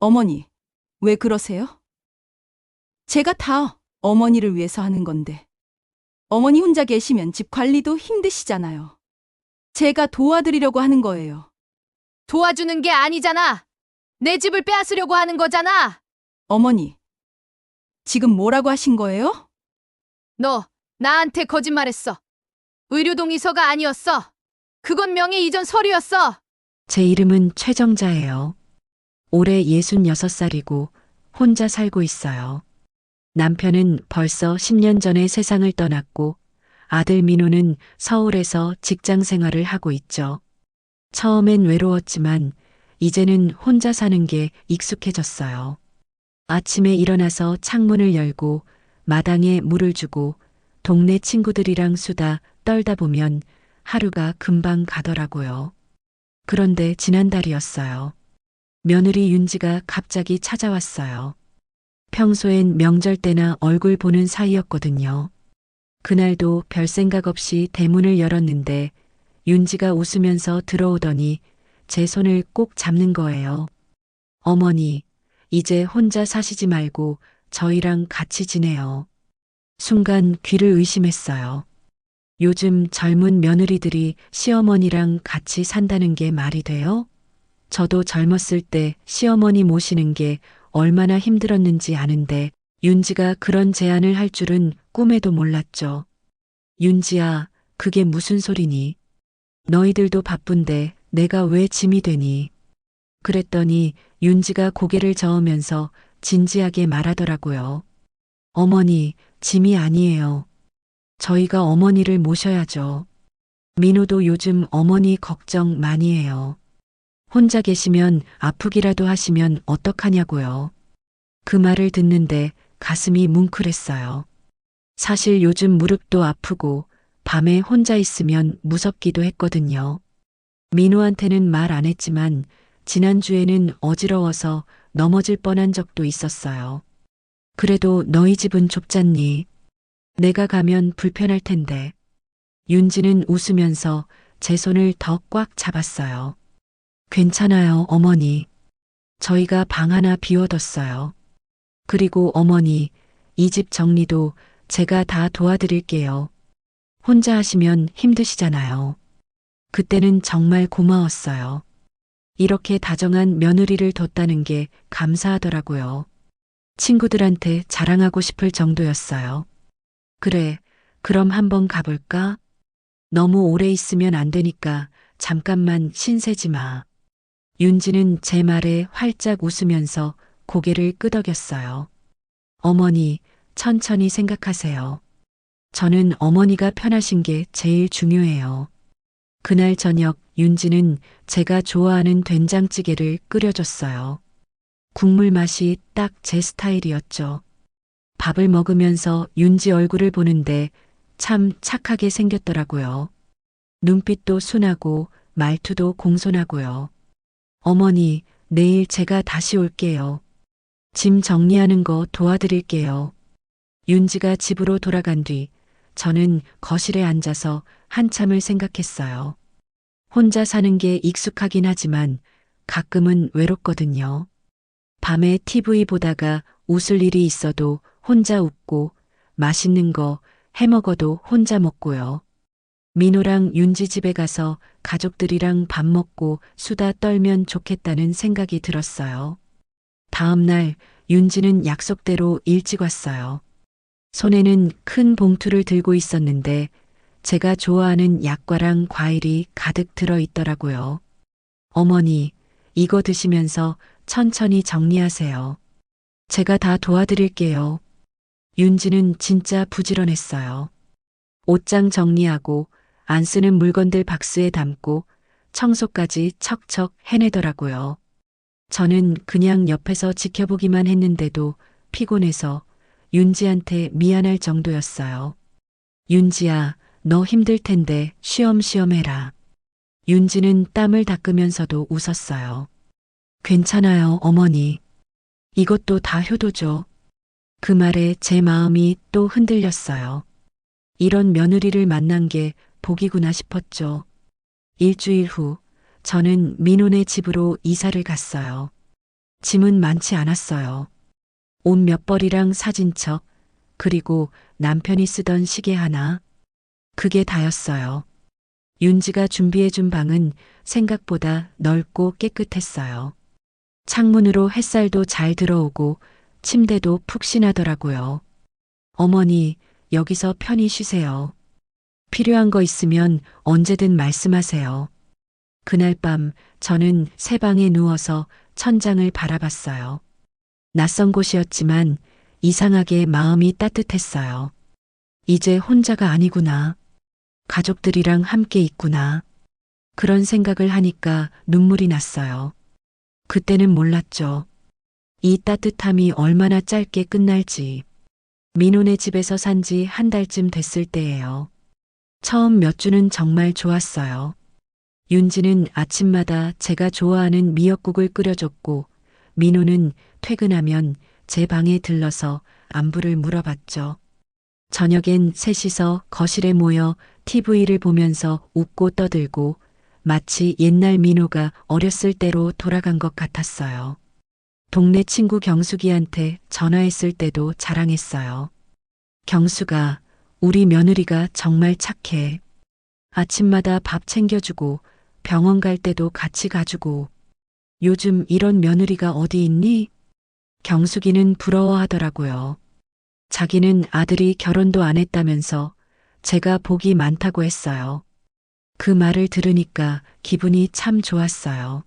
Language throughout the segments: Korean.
어머니, 왜 그러세요? 제가 다 어머니를 위해서 하는 건데. 어머니 혼자 계시면 집 관리도 힘드시잖아요. 제가 도와드리려고 하는 거예요. 도와주는 게 아니잖아. 내 집을 빼앗으려고 하는 거잖아. 어머니, 지금 뭐라고 하신 거예요? 너 나한테 거짓말했어. 의료동의서가 아니었어. 그건 명의 이전 서류였어. 제 이름은 최정자예요. 올해 66살이고 혼자 살고 있어요. 남편은 벌써 10년 전에 세상을 떠났고 아들 민호는 서울에서 직장 생활을 하고 있죠. 처음엔 외로웠지만 이제는 혼자 사는 게 익숙해졌어요. 아침에 일어나서 창문을 열고 마당에 물을 주고 동네 친구들이랑 수다 떨다 보면 하루가 금방 가더라고요. 그런데 지난달이었어요. 며느리 윤지가 갑자기 찾아왔어요. 평소엔 명절 때나 얼굴 보는 사이였거든요. 그날도 별 생각 없이 대문을 열었는데 윤지가 웃으면서 들어오더니 제 손을 꼭 잡는 거예요. 어머니, 이제 혼자 사시지 말고 저희랑 같이 지내요. 순간 귀를 의심했어요. 요즘 젊은 며느리들이 시어머니랑 같이 산다는 게 말이 돼요? 저도 젊었을 때 시어머니 모시는 게 얼마나 힘들었는지 아는데 윤지가 그런 제안을 할 줄은 꿈에도 몰랐죠. 윤지야, 그게 무슨 소리니? 너희들도 바쁜데 내가 왜 짐이 되니? 그랬더니 윤지가 고개를 저으면서 진지하게 말하더라고요. 어머니, 짐이 아니에요. 저희가 어머니를 모셔야죠. 민호도 요즘 어머니 걱정 많이 해요. 혼자 계시면 아프기라도 하시면 어떡하냐고요. 그 말을 듣는데 가슴이 뭉클했어요. 사실 요즘 무릎도 아프고 밤에 혼자 있으면 무섭기도 했거든요. 민호한테는 말 안 했지만 지난주에는 어지러워서 넘어질 뻔한 적도 있었어요. 그래도 너희 집은 좁잖니. 내가 가면 불편할 텐데. 윤지는 웃으면서 제 손을 더 꽉 잡았어요. 괜찮아요, 어머니. 저희가 방 하나 비워뒀어요. 그리고 어머니, 이 집 정리도 제가 다 도와드릴게요. 혼자 하시면 힘드시잖아요. 그때는 정말 고마웠어요. 이렇게 다정한 며느리를 뒀다는 게 감사하더라고요. 친구들한테 자랑하고 싶을 정도였어요. 그래, 그럼 한번 가볼까? 너무 오래 있으면 안 되니까 잠깐만 신세지 마. 윤지는 제 말에 활짝 웃으면서 고개를 끄덕였어요. 어머니, 천천히 생각하세요. 저는 어머니가 편하신 게 제일 중요해요. 그날 저녁 윤지는 제가 좋아하는 된장찌개를 끓여줬어요. 국물 맛이 딱 제 스타일이었죠. 밥을 먹으면서 윤지 얼굴을 보는데 참 착하게 생겼더라고요. 눈빛도 순하고 말투도 공손하고요. 어머니, 내일 제가 다시 올게요. 짐 정리하는 거 도와드릴게요. 윤지가 집으로 돌아간 뒤 저는 거실에 앉아서 한참을 생각했어요. 혼자 사는 게 익숙하긴 하지만 가끔은 외롭거든요. 밤에 TV 보다가 웃을 일이 있어도 혼자 웃고 맛있는 거 해먹어도 혼자 먹고요. 민호랑 윤지 집에 가서 가족들이랑 밥 먹고 수다 떨면 좋겠다는 생각이 들었어요. 다음 날 윤지는 약속대로 일찍 왔어요. 손에는 큰 봉투를 들고 있었는데 제가 좋아하는 약과랑 과일이 가득 들어 있더라고요. 어머니, 이거 드시면서 천천히 정리하세요. 제가 다 도와드릴게요. 윤지는 진짜 부지런했어요. 옷장 정리하고 안 쓰는 물건들 박스에 담고 청소까지 척척 해내더라고요. 저는 그냥 옆에서 지켜보기만 했는데도 피곤해서 윤지한테 미안할 정도였어요. 윤지야, 너 힘들 텐데 쉬엄쉬엄 해라. 윤지는 땀을 닦으면서도 웃었어요. 괜찮아요, 어머니. 이것도 다 효도죠. 그 말에 제 마음이 또 흔들렸어요. 이런 며느리를 만난 게 복이구나 싶었죠. 일주일 후 저는 민호네 집으로 이사를 갔어요. 짐은 많지 않았어요. 옷 몇 벌이랑 사진첩, 그리고 남편이 쓰던 시계 하나. 그게 다였어요. 윤지가 준비해준 방은 생각보다 넓고 깨끗했어요. 창문으로 햇살도 잘 들어오고 침대도 푹신하더라고요. 어머니, 여기서 편히 쉬세요. 필요한 거 있으면 언제든 말씀하세요. 그날 밤 저는 새 방에 누워서 천장을 바라봤어요. 낯선 곳이었지만 이상하게 마음이 따뜻했어요. 이제 혼자가 아니구나. 가족들이랑 함께 있구나. 그런 생각을 하니까 눈물이 났어요. 그때는 몰랐죠. 이 따뜻함이 얼마나 짧게 끝날지. 민호네 집에서 산 지 한 달쯤 됐을 때예요. 처음 몇 주는 정말 좋았어요. 윤지는 아침마다 제가 좋아하는 미역국을 끓여줬고, 민호는 퇴근하면 제 방에 들러서 안부를 물어봤죠. 저녁엔 셋이서 거실에 모여 TV를 보면서 웃고 떠들고 마치 옛날 민호가 어렸을 때로 돌아간 것 같았어요. 동네 친구 경숙이한테 전화했을 때도 자랑했어요. 경숙아, 우리 며느리가 정말 착해. 아침마다 밥 챙겨주고 병원 갈 때도 같이 가주고. 요즘 이런 며느리가 어디 있니? 경숙이는 부러워하더라고요. 자기는 아들이 결혼도 안 했다면서 제가 복이 많다고 했어요. 그 말을 들으니까 기분이 참 좋았어요.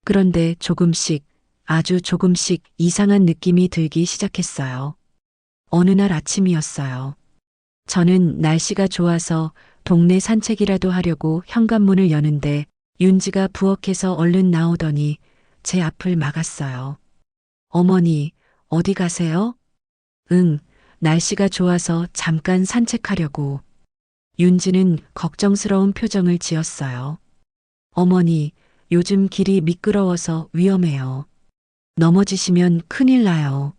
그런데 조금씩, 아주 조금씩 이상한 느낌이 들기 시작했어요. 어느 날 아침이었어요. 저는 날씨가 좋아서 동네 산책이라도 하려고 현관문을 여는데 윤지가 부엌에서 얼른 나오더니 제 앞을 막았어요. 어머니, 어디 가세요? 응, 날씨가 좋아서 잠깐 산책하려고. 윤지는 걱정스러운 표정을 지었어요. 어머니, 요즘 길이 미끄러워서 위험해요. 넘어지시면 큰일 나요.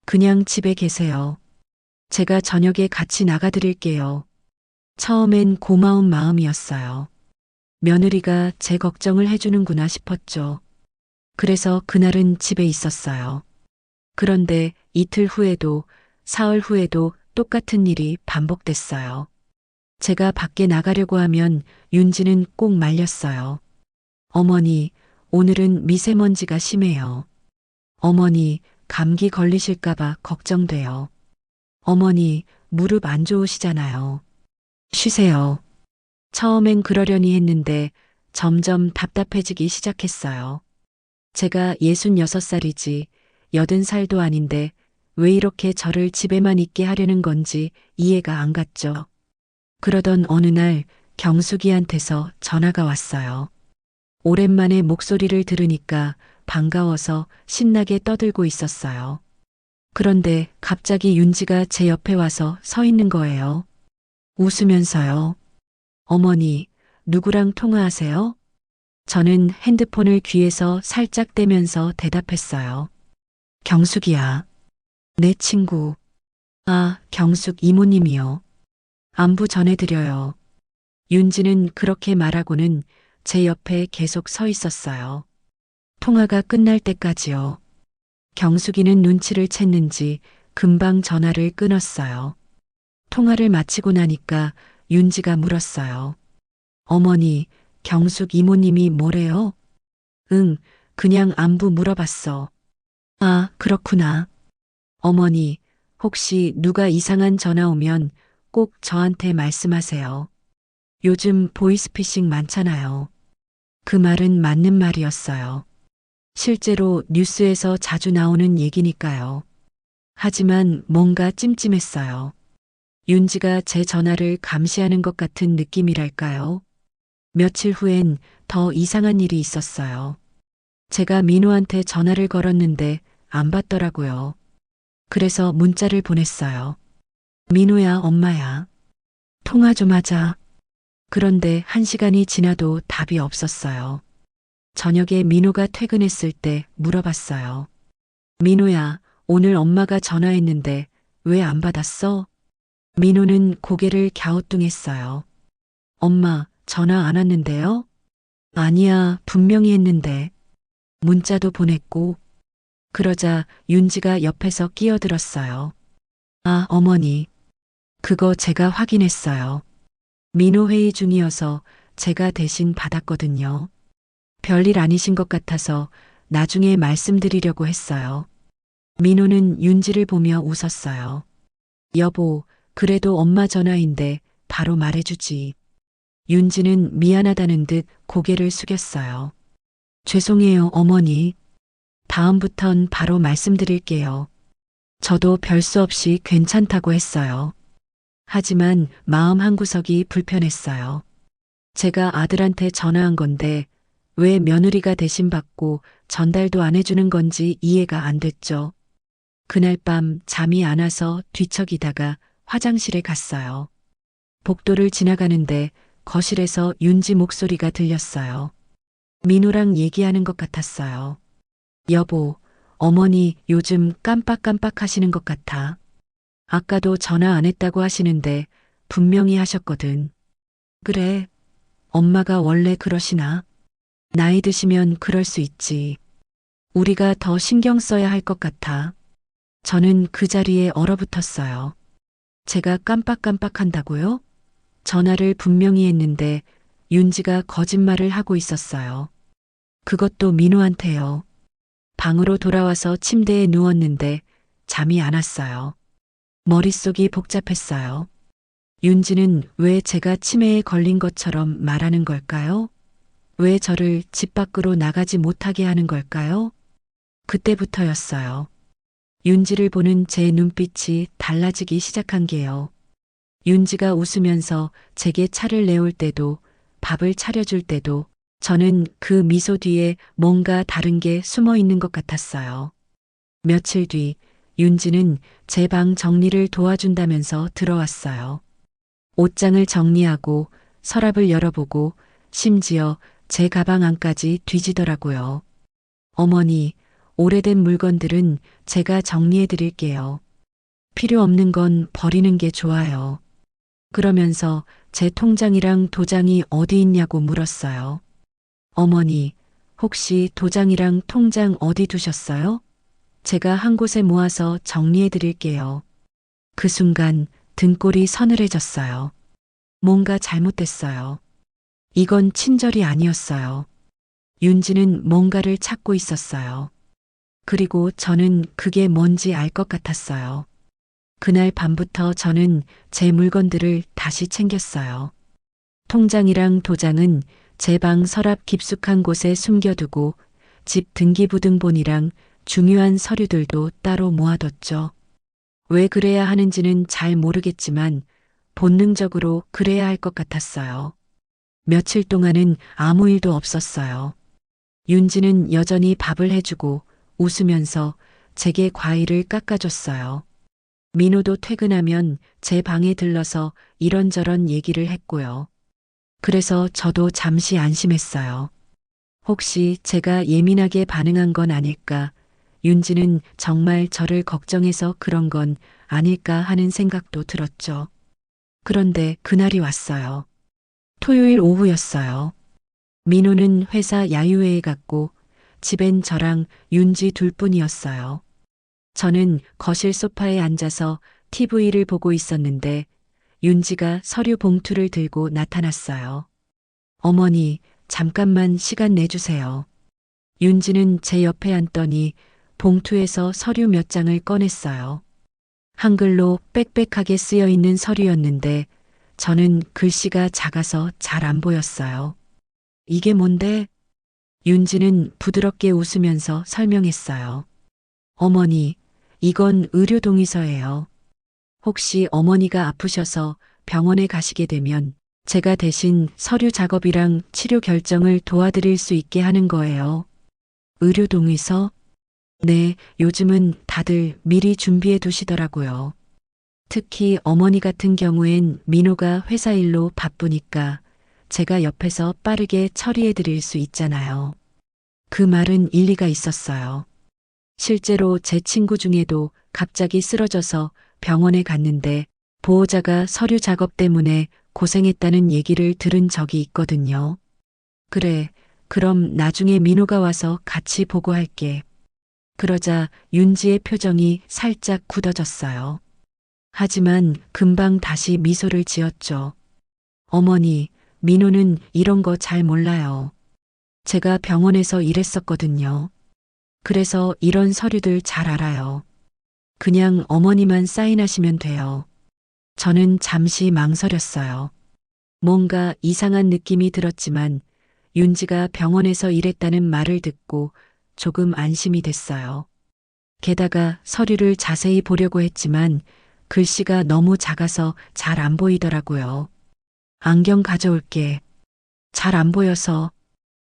그냥 집에 계세요. 제가 저녁에 같이 나가드릴게요. 처음엔 고마운 마음이었어요. 며느리가 제 걱정을 해주는구나 싶었죠. 그래서 그날은 집에 있었어요. 그런데 이틀 후에도, 사흘 후에도 똑같은 일이 반복됐어요. 제가 밖에 나가려고 하면 윤지는 꼭 말렸어요. 어머니, 오늘은 미세먼지가 심해요. 어머니, 감기 걸리실까봐 걱정돼요. 어머니, 무릎 안 좋으시잖아요. 쉬세요. 처음엔 그러려니 했는데 점점 답답해지기 시작했어요. 제가 66살이지 80살도 아닌데 왜 이렇게 저를 집에만 있게 하려는 건지 이해가 안 갔죠. 그러던 어느 날 경숙이한테서 전화가 왔어요. 오랜만에 목소리를 들으니까 반가워서 신나게 떠들고 있었어요. 그런데 갑자기 윤지가 제 옆에 와서 서 있는 거예요. 웃으면서요. 어머니, 누구랑 통화하세요? 저는 핸드폰을 귀에서 살짝 떼면서 대답했어요. 경숙이야. 내 친구. 아, 경숙 이모님이요. 안부 전해드려요. 윤지는 그렇게 말하고는 제 옆에 계속 서 있었어요. 통화가 끝날 때까지요. 경숙이는 눈치를 챘는지 금방 전화를 끊었어요. 통화를 마치고 나니까 윤지가 물었어요. 어머니, 경숙 이모님이 뭐래요? 응, 그냥 안부 물어봤어. 아, 그렇구나. 어머니, 혹시 누가 이상한 전화 오면 꼭 저한테 말씀하세요. 요즘 보이스피싱 많잖아요. 그 말은 맞는 말이었어요. 실제로 뉴스에서 자주 나오는 얘기니까요. 하지만 뭔가 찜찜했어요. 윤지가 제 전화를 감시하는 것 같은 느낌이랄까요? 며칠 후엔 더 이상한 일이 있었어요. 제가 민호한테 전화를 걸었는데 안 받더라고요. 그래서 문자를 보냈어요. 민호야, 엄마야. 통화 좀 하자. 그런데 1시간이 지나도 답이 없었어요. 저녁에 민호가 퇴근했을 때 물어봤어요. 민호야, 오늘 엄마가 전화했는데 왜 안 받았어? 민호는 고개를 갸우뚱했어요. 엄마, 전화 안 왔는데요? 아니야, 분명히 했는데. 문자도 보냈고, 그러자 윤지가 옆에서 끼어들었어요. 아, 어머니. 그거 제가 확인했어요. 민호 회의 중이어서 제가 대신 받았거든요. 별일 아니신 것 같아서 나중에 말씀드리려고 했어요. 민호는 윤지를 보며 웃었어요. 여보, 그래도 엄마 전화인데 바로 말해주지. 윤지는 미안하다는 듯 고개를 숙였어요. 죄송해요, 어머니. 다음부턴 바로 말씀드릴게요. 저도 별 수 없이 괜찮다고 했어요. 하지만 마음 한구석이 불편했어요. 제가 아들한테 전화한 건데 왜 며느리가 대신 받고 전달도 안 해주는 건지 이해가 안 됐죠. 그날 밤 잠이 안 와서 뒤척이다가 화장실에 갔어요. 복도를 지나가는데 거실에서 윤지 목소리가 들렸어요. 민호랑 얘기하는 것 같았어요. 여보, 어머니 요즘 깜빡깜빡 하시는 것 같아. 아까도 전화 안 했다고 하시는데 분명히 하셨거든. 그래, 엄마가 원래 그러시나? 나이 드시면 그럴 수 있지. 우리가 더 신경 써야 할 것 같아. 저는 그 자리에 얼어붙었어요. 제가 깜빡깜빡한다고요? 전화를 분명히 했는데 윤지가 거짓말을 하고 있었어요. 그것도 민호한테요. 방으로 돌아와서 침대에 누웠는데 잠이 안 왔어요. 머릿속이 복잡했어요. 윤지는 왜 제가 치매에 걸린 것처럼 말하는 걸까요? 왜 저를 집 밖으로 나가지 못하게 하는 걸까요? 그때부터였어요. 윤지를 보는 제 눈빛이 달라지기 시작한 게요. 윤지가 웃으면서 제게 차를 내올 때도 밥을 차려줄 때도 저는 그 미소 뒤에 뭔가 다른 게 숨어 있는 것 같았어요. 며칠 뒤 윤지는 제 방 정리를 도와준다면서 들어왔어요. 옷장을 정리하고 서랍을 열어보고 심지어 제 가방 안까지 뒤지더라고요. 어머니, 오래된 물건들은 제가 정리해 드릴게요. 필요 없는 건 버리는 게 좋아요. 그러면서 제 통장이랑 도장이 어디 있냐고 물었어요. 어머니, 혹시 도장이랑 통장 어디 두셨어요? 제가 한 곳에 모아서 정리해 드릴게요. 그 순간 등골이 서늘해졌어요. 뭔가 잘못됐어요. 이건 친절이 아니었어요. 윤지는 뭔가를 찾고 있었어요. 그리고 저는 그게 뭔지 알 것 같았어요. 그날 밤부터 저는 제 물건들을 다시 챙겼어요. 통장이랑 도장은 제 방 서랍 깊숙한 곳에 숨겨두고 집 등기부등본이랑 중요한 서류들도 따로 모아뒀죠. 왜 그래야 하는지는 잘 모르겠지만 본능적으로 그래야 할 것 같았어요. 며칠 동안은 아무 일도 없었어요. 윤지는 여전히 밥을 해주고 웃으면서 제게 과일을 깎아줬어요. 민호도 퇴근하면 제 방에 들러서 이런저런 얘기를 했고요. 그래서 저도 잠시 안심했어요. 혹시 제가 예민하게 반응한 건 아닐까, 윤지는 정말 저를 걱정해서 그런 건 아닐까 하는 생각도 들었죠. 그런데 그날이 왔어요. 토요일 오후였어요. 민호는 회사 야유회에 갔고 집엔 저랑 윤지 둘뿐이었어요. 저는 거실 소파에 앉아서 TV를 보고 있었는데 윤지가 서류 봉투를 들고 나타났어요. 어머니, 잠깐만 시간 내주세요. 윤지는 제 옆에 앉더니 봉투에서 서류 몇 장을 꺼냈어요. 한글로 빽빽하게 쓰여 있는 서류였는데 저는 글씨가 작아서 잘 안 보였어요. 이게 뭔데? 윤지는 부드럽게 웃으면서 설명했어요. 어머니, 이건 의료 동의서예요. 혹시 어머니가 아프셔서 병원에 가시게 되면 제가 대신 서류 작업이랑 치료 결정을 도와드릴 수 있게 하는 거예요. 의료 동의서? 네, 요즘은 다들 미리 준비해 두시더라고요. 특히 어머니 같은 경우엔 민호가 회사 일로 바쁘니까 제가 옆에서 빠르게 처리해 드릴 수 있잖아요. 그 말은 일리가 있었어요. 실제로 제 친구 중에도 갑자기 쓰러져서 병원에 갔는데 보호자가 서류 작업 때문에 고생했다는 얘기를 들은 적이 있거든요. 그래, 그럼 나중에 민호가 와서 같이 보고할게. 그러자 윤지의 표정이 살짝 굳어졌어요. 하지만 금방 다시 미소를 지었죠. 어머니, 민호는 이런 거 잘 몰라요. 제가 병원에서 일했었거든요. 그래서 이런 서류들 잘 알아요. 그냥 어머니만 사인하시면 돼요. 저는 잠시 망설였어요. 뭔가 이상한 느낌이 들었지만 윤지가 병원에서 일했다는 말을 듣고 조금 안심이 됐어요. 게다가 서류를 자세히 보려고 했지만 글씨가 너무 작아서 잘 안 보이더라고요. 안경 가져올게. 잘 안 보여서.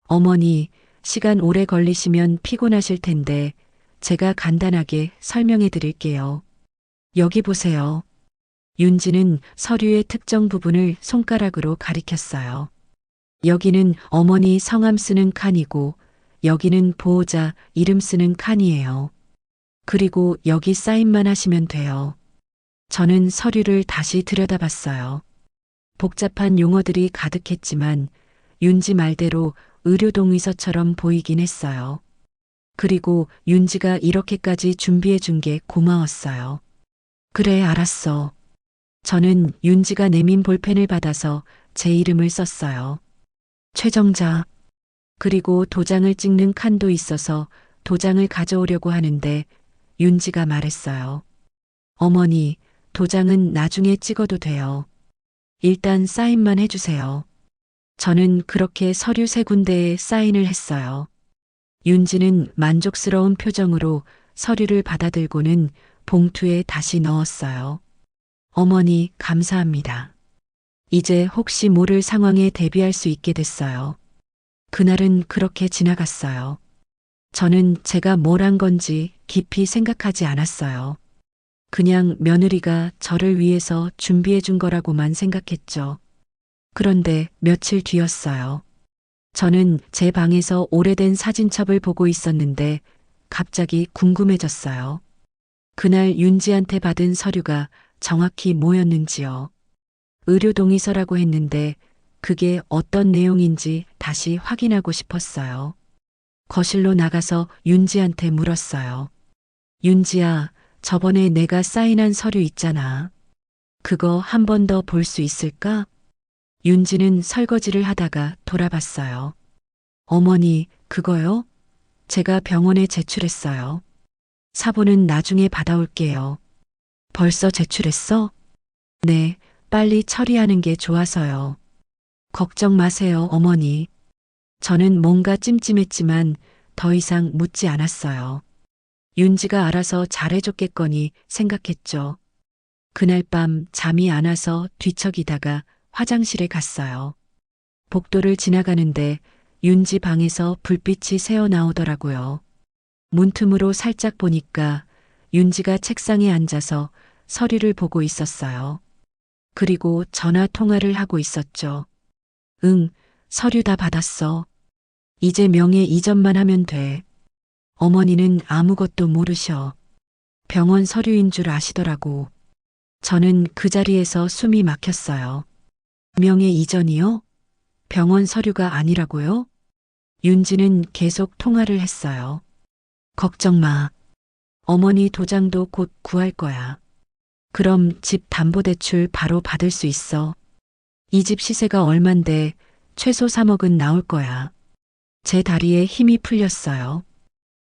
어머니, 시간 오래 걸리시면 피곤하실 텐데 제가 간단하게 설명해 드릴게요. 여기 보세요. 윤지는 서류의 특정 부분을 손가락으로 가리켰어요. 여기는 어머니 성함 쓰는 칸이고 여기는 보호자 이름 쓰는 칸이에요. 그리고 여기 사인만 하시면 돼요. 저는 서류를 다시 들여다봤어요. 복잡한 용어들이 가득했지만 윤지 말대로 의료동의서처럼 보이긴 했어요. 그리고 윤지가 이렇게까지 준비해 준 게 고마웠어요. 그래, 알았어. 저는 윤지가 내민 볼펜을 받아서 제 이름을 썼어요. 최정자. 그리고 도장을 찍는 칸도 있어서 도장을 가져오려고 하는데 윤지가 말했어요. 어머니, 도장은 나중에 찍어도 돼요. 일단 사인만 해주세요. 저는 그렇게 서류 3군데에 사인을 했어요. 윤지는 만족스러운 표정으로 서류를 받아들고는 봉투에 다시 넣었어요. 어머니, 감사합니다. 이제 혹시 모를 상황에 대비할 수 있게 됐어요. 그날은 그렇게 지나갔어요. 저는 제가 뭘 한 건지 깊이 생각하지 않았어요. 그냥 며느리가 저를 위해서 준비해 준 거라고만 생각했죠. 그런데 며칠 뒤였어요. 저는 제 방에서 오래된 사진첩을 보고 있었는데 갑자기 궁금해졌어요. 그날 윤지한테 받은 서류가 정확히 뭐였는지요. 의료동의서라고 했는데 그게 어떤 내용인지 다시 확인하고 싶었어요. 거실로 나가서 윤지한테 물었어요. 윤지야, 저번에 내가 사인한 서류 있잖아. 그거 한 번 더 볼 수 있을까? 윤지는 설거지를 하다가 돌아봤어요. 어머니, 그거요? 제가 병원에 제출했어요. 사본은 나중에 받아올게요. 벌써 제출했어? 네, 빨리 처리하는 게 좋아서요. 걱정 마세요, 어머니. 저는 뭔가 찜찜했지만 더 이상 묻지 않았어요. 윤지가 알아서 잘해줬겠거니 생각했죠. 그날 밤 잠이 안 와서 뒤척이다가 화장실에 갔어요. 복도를 지나가는데 윤지 방에서 불빛이 새어 나오더라고요. 문틈으로 살짝 보니까 윤지가 책상에 앉아서 서류를 보고 있었어요. 그리고 전화 통화를 하고 있었죠. 응, 서류 다 받았어. 이제 명예 이전만 하면 돼. 어머니는 아무것도 모르셔. 병원 서류인 줄 아시더라고. 저는 그 자리에서 숨이 막혔어요. 명예 이전이요? 병원 서류가 아니라고요? 윤지는 계속 통화를 했어요. 걱정 마. 어머니 도장도 곧 구할 거야. 그럼 집 담보대출 바로 받을 수 있어. 이 집 시세가 얼만데 최소 3억은 나올 거야. 제 다리에 힘이 풀렸어요.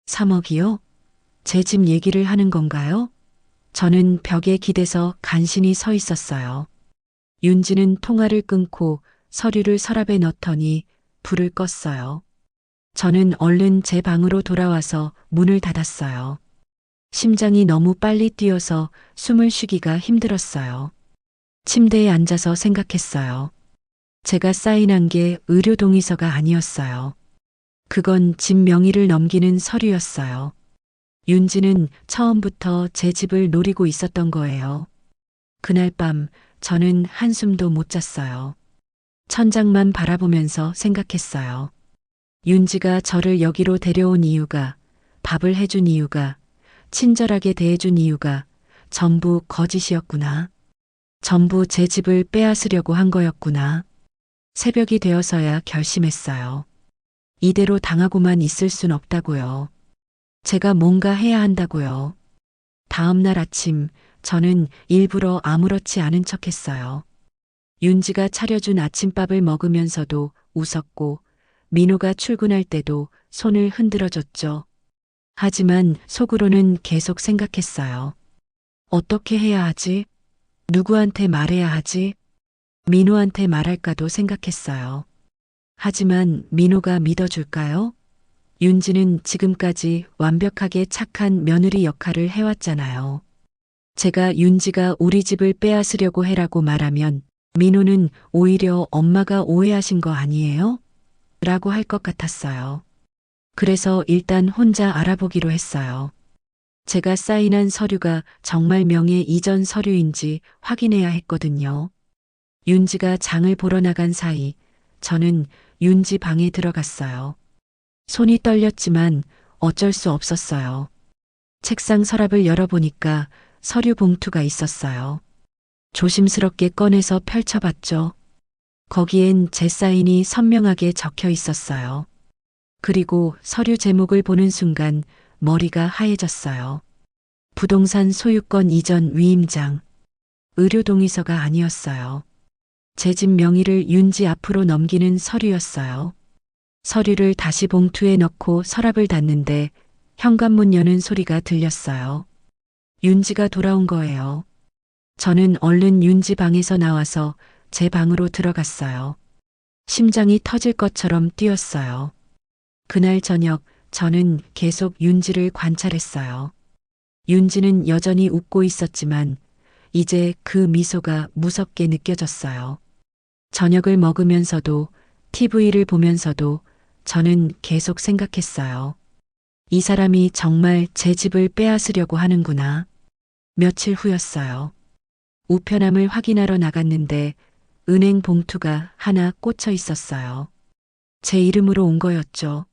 3억이요? 제 집 얘기를 하는 건가요? 저는 벽에 기대서 간신히 서 있었어요. 윤지는 통화를 끊고 서류를 서랍에 넣더니 불을 껐어요. 저는 얼른 제 방으로 돌아와서 문을 닫았어요. 심장이 너무 빨리 뛰어서 숨을 쉬기가 힘들었어요. 침대에 앉아서 생각했어요. 제가 사인한 게 의료동의서가 아니었어요. 그건 집 명의를 넘기는 서류였어요. 윤지는 처음부터 제 집을 노리고 있었던 거예요. 그날 밤 저는 한숨도 못 잤어요. 천장만 바라보면서 생각했어요. 윤지가 저를 여기로 데려온 이유가, 밥을 해준 이유가, 친절하게 대해준 이유가 전부 거짓이었구나. 전부 제 집을 빼앗으려고 한 거였구나. 새벽이 되어서야 결심했어요. 이대로 당하고만 있을 순 없다고요. 제가 뭔가 해야 한다고요. 다음 날 아침 저는 일부러 아무렇지 않은 척 했어요. 윤지가 차려준 아침밥을 먹으면서도 웃었고 민호가 출근할 때도 손을 흔들어 줬죠. 하지만 속으로는 계속 생각했어요. 어떻게 해야 하지? 누구한테 말해야 하지? 민호한테 말할까도 생각했어요. 하지만 민호가 믿어줄까요? 윤지는 지금까지 완벽하게 착한 며느리 역할을 해왔잖아요. 제가 윤지가 우리 집을 빼앗으려고 해라고 말하면 민호는 오히려 엄마가 오해하신 거 아니에요? 라고 할 것 같았어요. 그래서 일단 혼자 알아보기로 했어요. 제가 사인한 서류가 정말 명예 이전 서류인지 확인해야 했거든요. 윤지가 장을 보러 나간 사이 저는 윤지 방에 들어갔어요. 손이 떨렸지만 어쩔 수 없었어요. 책상 서랍을 열어보니까 서류 봉투가 있었어요. 조심스럽게 꺼내서 펼쳐봤죠. 거기엔 제 사인이 선명하게 적혀 있었어요. 그리고 서류 제목을 보는 순간 머리가 하얘졌어요. 부동산 소유권 이전 위임장. 의료동의서가 아니었어요. 제 집 명의를 윤지 앞으로 넘기는 서류였어요. 서류를 다시 봉투에 넣고 서랍을 닫는데 현관문 여는 소리가 들렸어요. 윤지가 돌아온 거예요. 저는 얼른 윤지 방에서 나와서 제 방으로 들어갔어요. 심장이 터질 것처럼 뛰었어요. 그날 저녁 저는 계속 윤지를 관찰했어요. 윤지는 여전히 웃고 있었지만 이제 그 미소가 무섭게 느껴졌어요. 저녁을 먹으면서도 TV를 보면서도 저는 계속 생각했어요. 이 사람이 정말 제 집을 빼앗으려고 하는구나. 며칠 후였어요. 우편함을 확인하러 나갔는데 은행 봉투가 하나 꽂혀 있었어요. 제 이름으로 온 거였죠.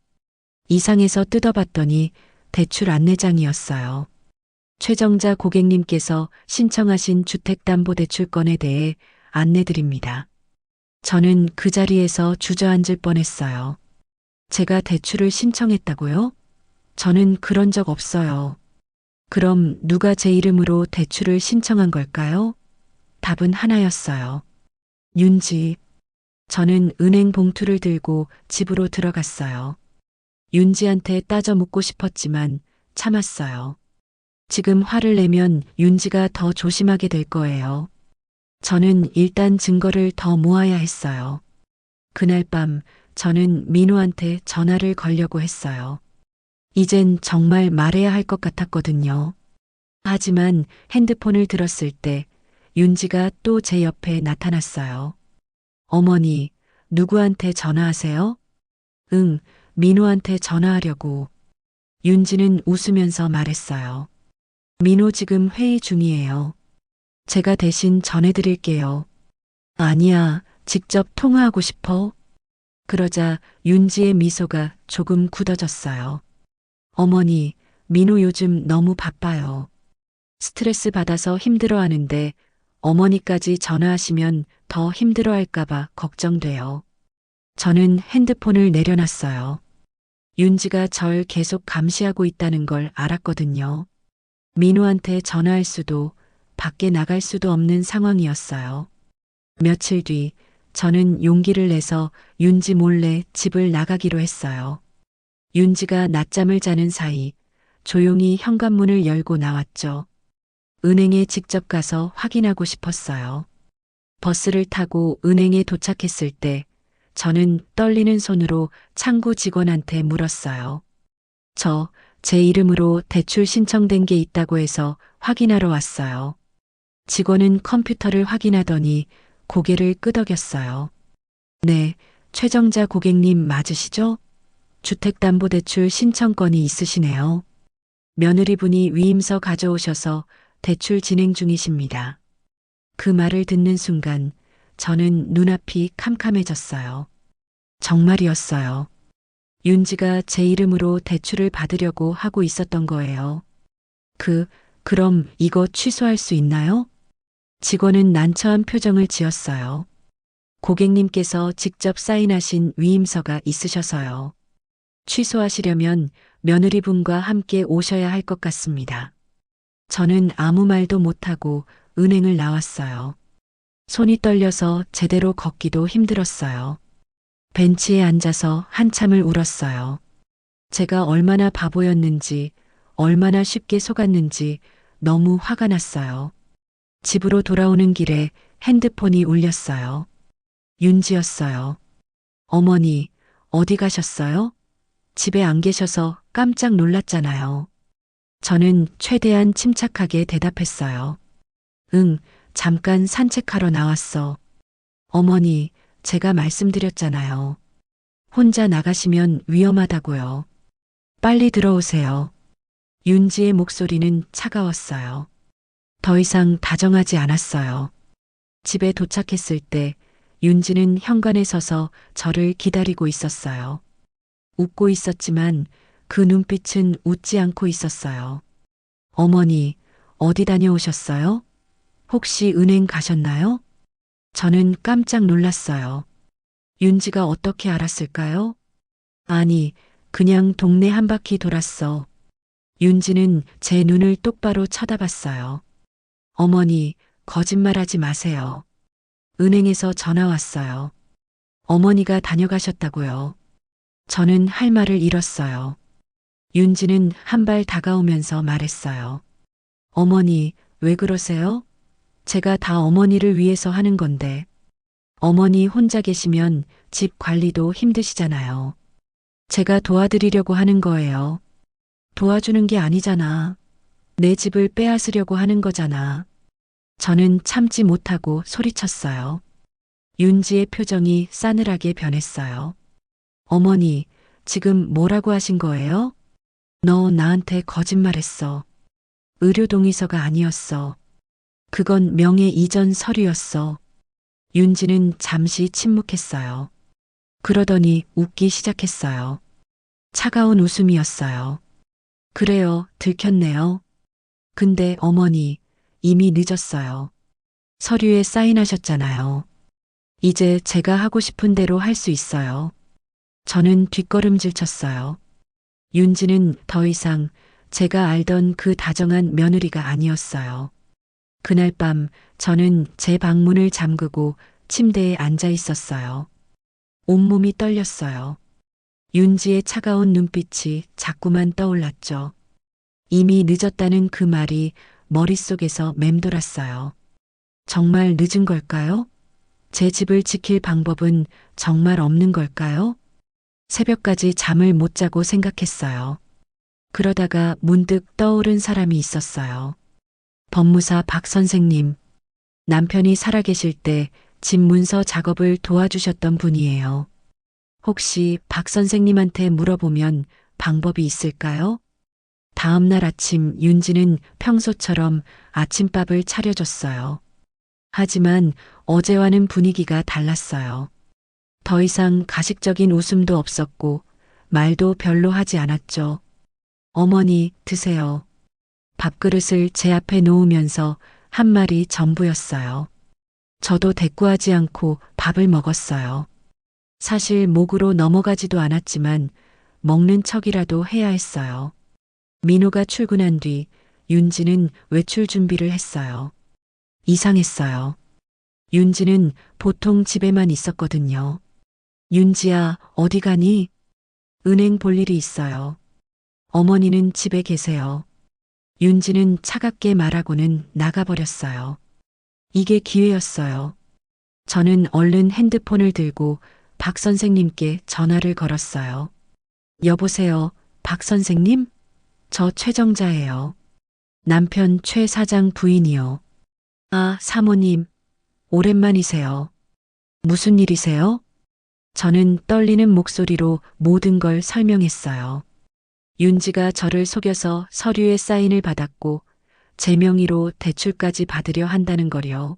이상해서 뜯어봤더니 대출 안내장이었어요. 최정자 고객님께서 신청하신 주택담보대출건에 대해 안내드립니다. 저는 그 자리에서 주저앉을 뻔했어요. 제가 대출을 신청했다고요? 저는 그런 적 없어요. 그럼 누가 제 이름으로 대출을 신청한 걸까요? 답은 하나였어요. 윤지. 저는 은행 봉투를 들고 집으로 들어갔어요. 윤지한테 따져 묻고 싶었지만 참았어요. 지금 화를 내면 윤지가 더 조심하게 될 거예요. 저는 일단 증거를 더 모아야 했어요. 그날 밤 저는 민호한테 전화를 걸려고 했어요. 이젠 정말 말해야 할 것 같았거든요. 하지만 핸드폰을 들었을 때 윤지가 또 제 옆에 나타났어요. 어머니, 누구한테 전화하세요? 응, 민호한테 전화하려고. 윤지는 웃으면서 말했어요. 민호 지금 회의 중이에요. 제가 대신 전해드릴게요. 아니야, 직접 통화하고 싶어. 그러자 윤지의 미소가 조금 굳어졌어요. 어머니, 민호 요즘 너무 바빠요. 스트레스 받아서 힘들어하는데 어머니까지 전화하시면 더 힘들어할까봐 걱정돼요. 저는 핸드폰을 내려놨어요. 윤지가 절 계속 감시하고 있다는 걸 알았거든요. 민호한테 전화할 수도 밖에 나갈 수도 없는 상황이었어요. 며칠 뒤 저는 용기를 내서 윤지 몰래 집을 나가기로 했어요. 윤지가 낮잠을 자는 사이 조용히 현관문을 열고 나왔죠. 은행에 직접 가서 확인하고 싶었어요. 버스를 타고 은행에 도착했을 때 저는 떨리는 손으로 창구 직원한테 물었어요. 제 이름으로 대출 신청된 게 있다고 해서 확인하러 왔어요. 직원은 컴퓨터를 확인하더니 고개를 끄덕였어요. 네, 최정자 고객님 맞으시죠? 주택담보대출 신청건이 있으시네요. 며느리분이 위임서 가져오셔서 대출 진행 중이십니다. 그 말을 듣는 순간 저는 눈앞이 캄캄해졌어요. 정말이었어요. 윤지가 제 이름으로 대출을 받으려고 하고 있었던 거예요. 그럼 이거 취소할 수 있나요? 직원은 난처한 표정을 지었어요. 고객님께서 직접 사인하신 위임서가 있으셔서요. 취소하시려면 며느리분과 함께 오셔야 할 것 같습니다. 저는 아무 말도 못하고 은행을 나왔어요. 손이 떨려서 제대로 걷기도 힘들었어요. 벤치에 앉아서 한참을 울었어요. 제가 얼마나 바보였는지, 얼마나 쉽게 속았는지 너무 화가 났어요. 집으로 돌아오는 길에 핸드폰이 울렸어요. 윤지였어요. 어머니, 어디 가셨어요? 집에 안 계셔서 깜짝 놀랐잖아요. 저는 최대한 침착하게 대답했어요. 응, 잠깐 산책하러 나왔어. 어머니, 제가 말씀드렸잖아요. 혼자 나가시면 위험하다고요. 빨리 들어오세요. 윤지의 목소리는 차가웠어요. 더 이상 다정하지 않았어요. 집에 도착했을 때 윤지는 현관에 서서 저를 기다리고 있었어요. 웃고 있었지만 그 눈빛은 웃지 않고 있었어요. 어머니, 어디 다녀오셨어요? 혹시 은행 가셨나요? 저는 깜짝 놀랐어요. 윤지가 어떻게 알았을까요? 아니, 그냥 동네 한 바퀴 돌았어. 윤지는 제 눈을 똑바로 쳐다봤어요. 어머니, 거짓말하지 마세요. 은행에서 전화 왔어요. 어머니가 다녀가셨다고요. 저는 할 말을 잃었어요. 윤지는 한 발 다가오면서 말했어요. 어머니, 왜 그러세요? 제가 다 어머니를 위해서 하는 건데. 어머니 혼자 계시면 집 관리도 힘드시잖아요. 제가 도와드리려고 하는 거예요. 도와주는 게 아니잖아. 내 집을 빼앗으려고 하는 거잖아. 저는 참지 못하고 소리쳤어요. 윤지의 표정이 싸늘하게 변했어요. 어머니, 지금 뭐라고 하신 거예요? 너 나한테 거짓말했어. 의료 동의서가 아니었어. 그건 명예 이전 서류였어. 윤지는 잠시 침묵했어요. 그러더니 웃기 시작했어요. 차가운 웃음이었어요. 그래요, 들켰네요. 근데 어머니, 이미 늦었어요. 서류에 사인하셨잖아요. 이제 제가 하고 싶은 대로 할 수 있어요. 저는 뒷걸음질 쳤어요. 윤지는 더 이상 제가 알던 그 다정한 며느리가 아니었어요. 그날 밤 저는 제 방문을 잠그고 침대에 앉아 있었어요. 온몸이 떨렸어요. 윤지의 차가운 눈빛이 자꾸만 떠올랐죠. 이미 늦었다는 그 말이 머릿속에서 맴돌았어요. 정말 늦은 걸까요? 제 집을 지킬 방법은 정말 없는 걸까요? 새벽까지 잠을 못 자고 생각했어요. 그러다가 문득 떠오른 사람이 있었어요. 법무사 박 선생님. 남편이 살아계실 때 집 문서 작업을 도와주셨던 분이에요. 혹시 박 선생님한테 물어보면 방법이 있을까요? 다음 날 아침 윤지는 평소처럼 아침밥을 차려줬어요. 하지만 어제와는 분위기가 달랐어요. 더 이상 가식적인 웃음도 없었고 말도 별로 하지 않았죠. 어머니, 드세요. 밥그릇을 제 앞에 놓으면서 한 말이 전부였어요. 저도 대꾸하지 않고 밥을 먹었어요. 사실 목으로 넘어가지도 않았지만 먹는 척이라도 해야 했어요. 민호가 출근한 뒤 윤지는 외출 준비를 했어요. 이상했어요. 윤지는 보통 집에만 있었거든요. 윤지야, 어디 가니? 은행 볼 일이 있어요. 어머니는 집에 계세요. 윤지는 차갑게 말하고는 나가버렸어요. 이게 기회였어요. 저는 얼른 핸드폰을 들고 박 선생님께 전화를 걸었어요. 여보세요, 박 선생님? 저 최정자예요. 남편 최 사장 부인이요. 아, 사모님. 오랜만이세요. 무슨 일이세요? 저는 떨리는 목소리로 모든 걸 설명했어요. 윤지가 저를 속여서 서류에 사인을 받았고 제 명의로 대출까지 받으려 한다는 거요.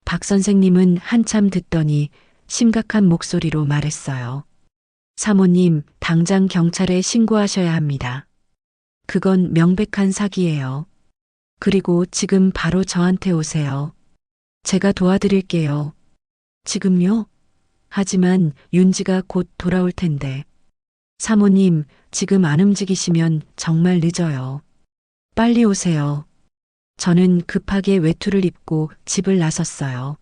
박 선생님은 한참 듣더니 심각한 목소리로 말했어요. 사모님, 당장 경찰에 신고하셔야 합니다. 그건 명백한 사기예요. 그리고 지금 바로 저한테 오세요. 제가 도와드릴게요. 지금요? 하지만 윤지가 곧 돌아올 텐데. 사모님, 지금 안 움직이시면 정말 늦어요. 빨리 오세요. 저는 급하게 외투를 입고 집을 나섰어요.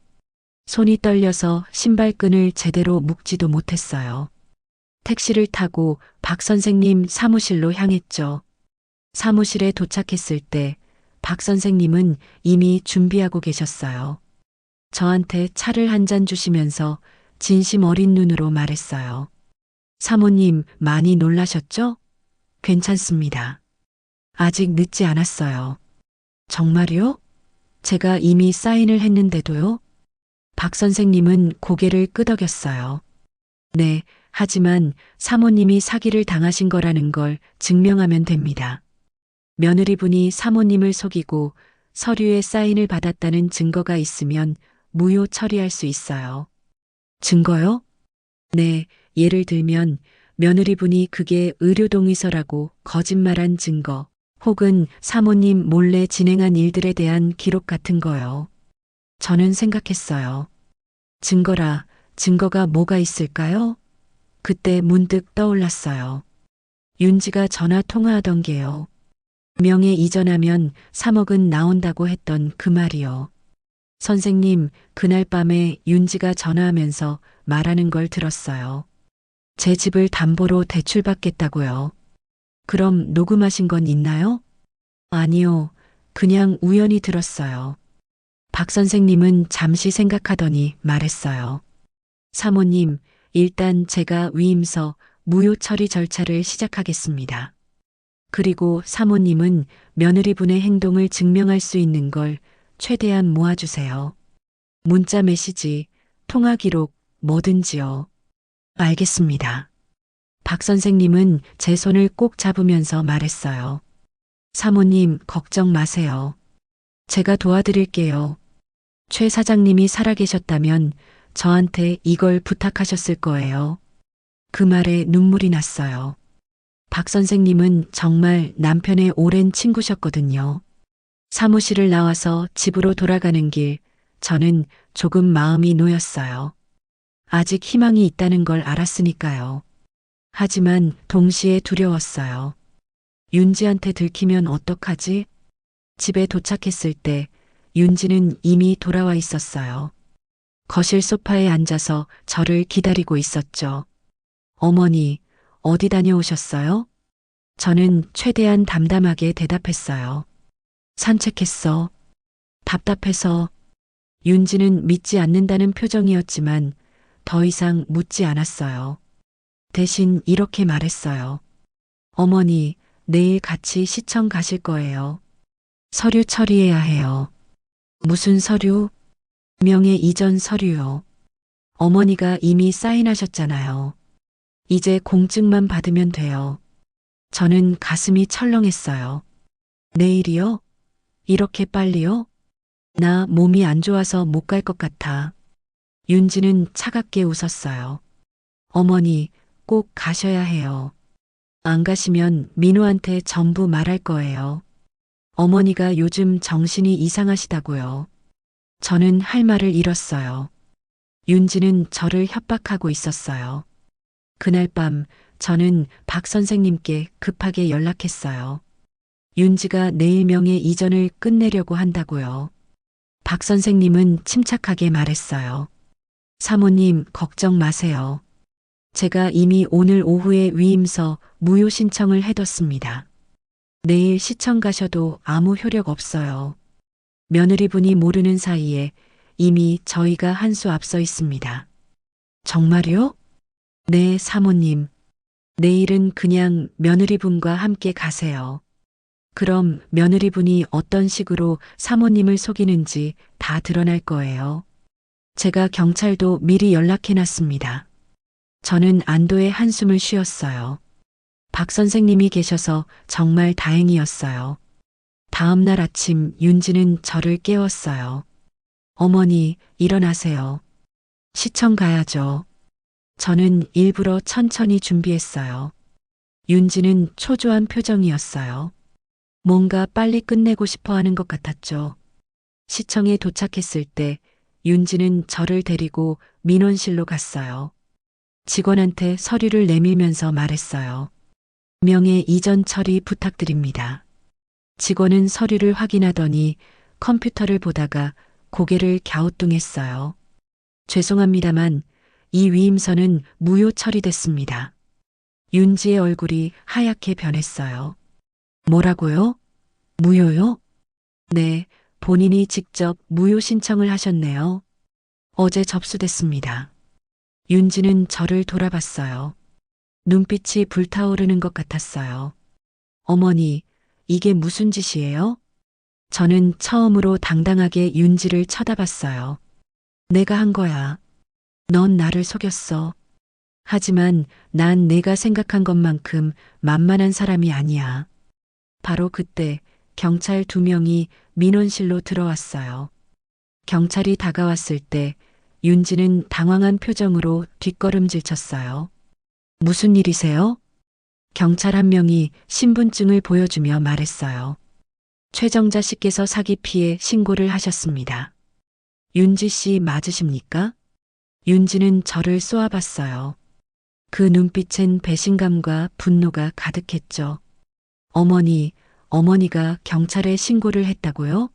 손이 떨려서 신발끈을 제대로 묶지도 못했어요. 택시를 타고 박 선생님 사무실로 향했죠. 사무실에 도착했을 때 박 선생님은 이미 준비하고 계셨어요. 저한테 차를 한 잔 주시면서 진심 어린 눈으로 말했어요. 사모님, 많이 놀라셨죠? 괜찮습니다. 아직 늦지 않았어요. 정말요? 제가 이미 사인을 했는데도요? 박 선생님은 고개를 끄덕였어요. 네, 하지만 사모님이 사기를 당하신 거라는 걸 증명하면 됩니다. 며느리분이 사모님을 속이고 서류에 사인을 받았다는 증거가 있으면 무효 처리할 수 있어요. 증거요? 네, 예를 들면 며느리분이 그게 의료동의서라고 거짓말한 증거, 혹은 사모님 몰래 진행한 일들에 대한 기록 같은 거요. 저는 생각했어요. 증거가 뭐가 있을까요? 그때 문득 떠올랐어요. 윤지가 전화 통화하던 게요. 명예 이전하면 3억은 나온다고 했던 그 말이요. 선생님, 그날 밤에 윤지가 전화하면서 말하는 걸 들었어요. 제 집을 담보로 대출받겠다고요. 그럼 녹음하신 건 있나요? 아니요. 그냥 우연히 들었어요. 박 선생님은 잠시 생각하더니 말했어요. 사모님, 일단 제가 위임서 무효 처리 절차를 시작하겠습니다. 그리고 사모님은 며느리분의 행동을 증명할 수 있는 걸 최대한 모아주세요. 문자 메시지, 통화 기록, 뭐든지요. 알겠습니다. 박 선생님은 제 손을 꼭 잡으면서 말했어요. 사모님, 걱정 마세요. 제가 도와드릴게요. 최 사장님이 살아계셨다면 저한테 이걸 부탁하셨을 거예요. 그 말에 눈물이 났어요. 박 선생님은 정말 남편의 오랜 친구셨거든요. 사무실을 나와서 집으로 돌아가는 길, 저는 조금 마음이 놓였어요. 아직 희망이 있다는 걸 알았으니까요. 하지만 동시에 두려웠어요. 윤지한테 들키면 어떡하지? 집에 도착했을 때 윤지는 이미 돌아와 있었어요. 거실 소파에 앉아서 저를 기다리고 있었죠. 어머니, 어디 다녀오셨어요? 저는 최대한 담담하게 대답했어요. 산책했어. 답답해서. 윤지는 믿지 않는다는 표정이었지만 더 이상 묻지 않았어요. 대신 이렇게 말했어요. 어머니, 내일 같이 시청 가실 거예요. 서류 처리해야 해요. 무슨 서류? 명예 이전 서류요. 어머니가 이미 사인하셨잖아요. 이제 공증만 받으면 돼요. 저는 가슴이 철렁했어요. 내일이요? 이렇게 빨리요? 나 몸이 안 좋아서 못 갈 것 같아. 윤지는 차갑게 웃었어요. 어머니, 꼭 가셔야 해요. 안 가시면 민호한테 전부 말할 거예요. 어머니가 요즘 정신이 이상하시다고요. 저는 할 말을 잃었어요. 윤지는 저를 협박하고 있었어요. 그날 밤 저는 박 선생님께 급하게 연락했어요. 윤지가 내일 명예 이전을 끝내려고 한다고요. 박 선생님은 침착하게 말했어요. 사모님, 걱정 마세요. 제가 이미 오늘 오후에 위임서 무효 신청을 해뒀습니다. 내일 시청 가셔도 아무 효력 없어요. 며느리분이 모르는 사이에 이미 저희가 한 수 앞서 있습니다. 정말요? 네, 사모님. 내일은 그냥 며느리분과 함께 가세요. 그럼 며느리분이 어떤 식으로 사모님을 속이는지 다 드러날 거예요. 제가 경찰도 미리 연락해놨습니다. 저는 안도의 한숨을 쉬었어요. 박 선생님이 계셔서 정말 다행이었어요. 다음 날 아침 윤지는 저를 깨웠어요. 어머니, 일어나세요. 시청 가야죠. 저는 일부러 천천히 준비했어요. 윤지는 초조한 표정이었어요. 뭔가 빨리 끝내고 싶어 하는 것 같았죠. 시청에 도착했을 때 윤지는 저를 데리고 민원실로 갔어요. 직원한테 서류를 내밀면서 말했어요. 명예 이전 처리 부탁드립니다. 직원은 서류를 확인하더니 컴퓨터를 보다가 고개를 갸우뚱했어요. 죄송합니다만 이 위임서는 무효 처리됐습니다. 윤지의 얼굴이 하얗게 변했어요. 뭐라고요? 무효요? 네, 본인이 직접 무효 신청을 하셨네요. 어제 접수됐습니다. 윤지는 저를 돌아봤어요. 눈빛이 불타오르는 것 같았어요. 어머니, 이게 무슨 짓이에요? 저는 처음으로 당당하게 윤지를 쳐다봤어요. 내가 한 거야. 넌 나를 속였어. 하지만 난 내가 생각한 것만큼 만만한 사람이 아니야. 바로 그때 경찰 2명이 민원실로 들어왔어요. 경찰이 다가왔을 때 윤지는 당황한 표정으로 뒷걸음질 쳤어요. 무슨 일이세요? 경찰 1명이 신분증을 보여주며 말했어요. 최정자 씨께서 사기 피해 신고를 하셨습니다. 윤지 씨 맞으십니까? 윤지는 저를 쏘아봤어요. 그 눈빛엔 배신감과 분노가 가득했죠. 어머니가 경찰에 신고를 했다고요?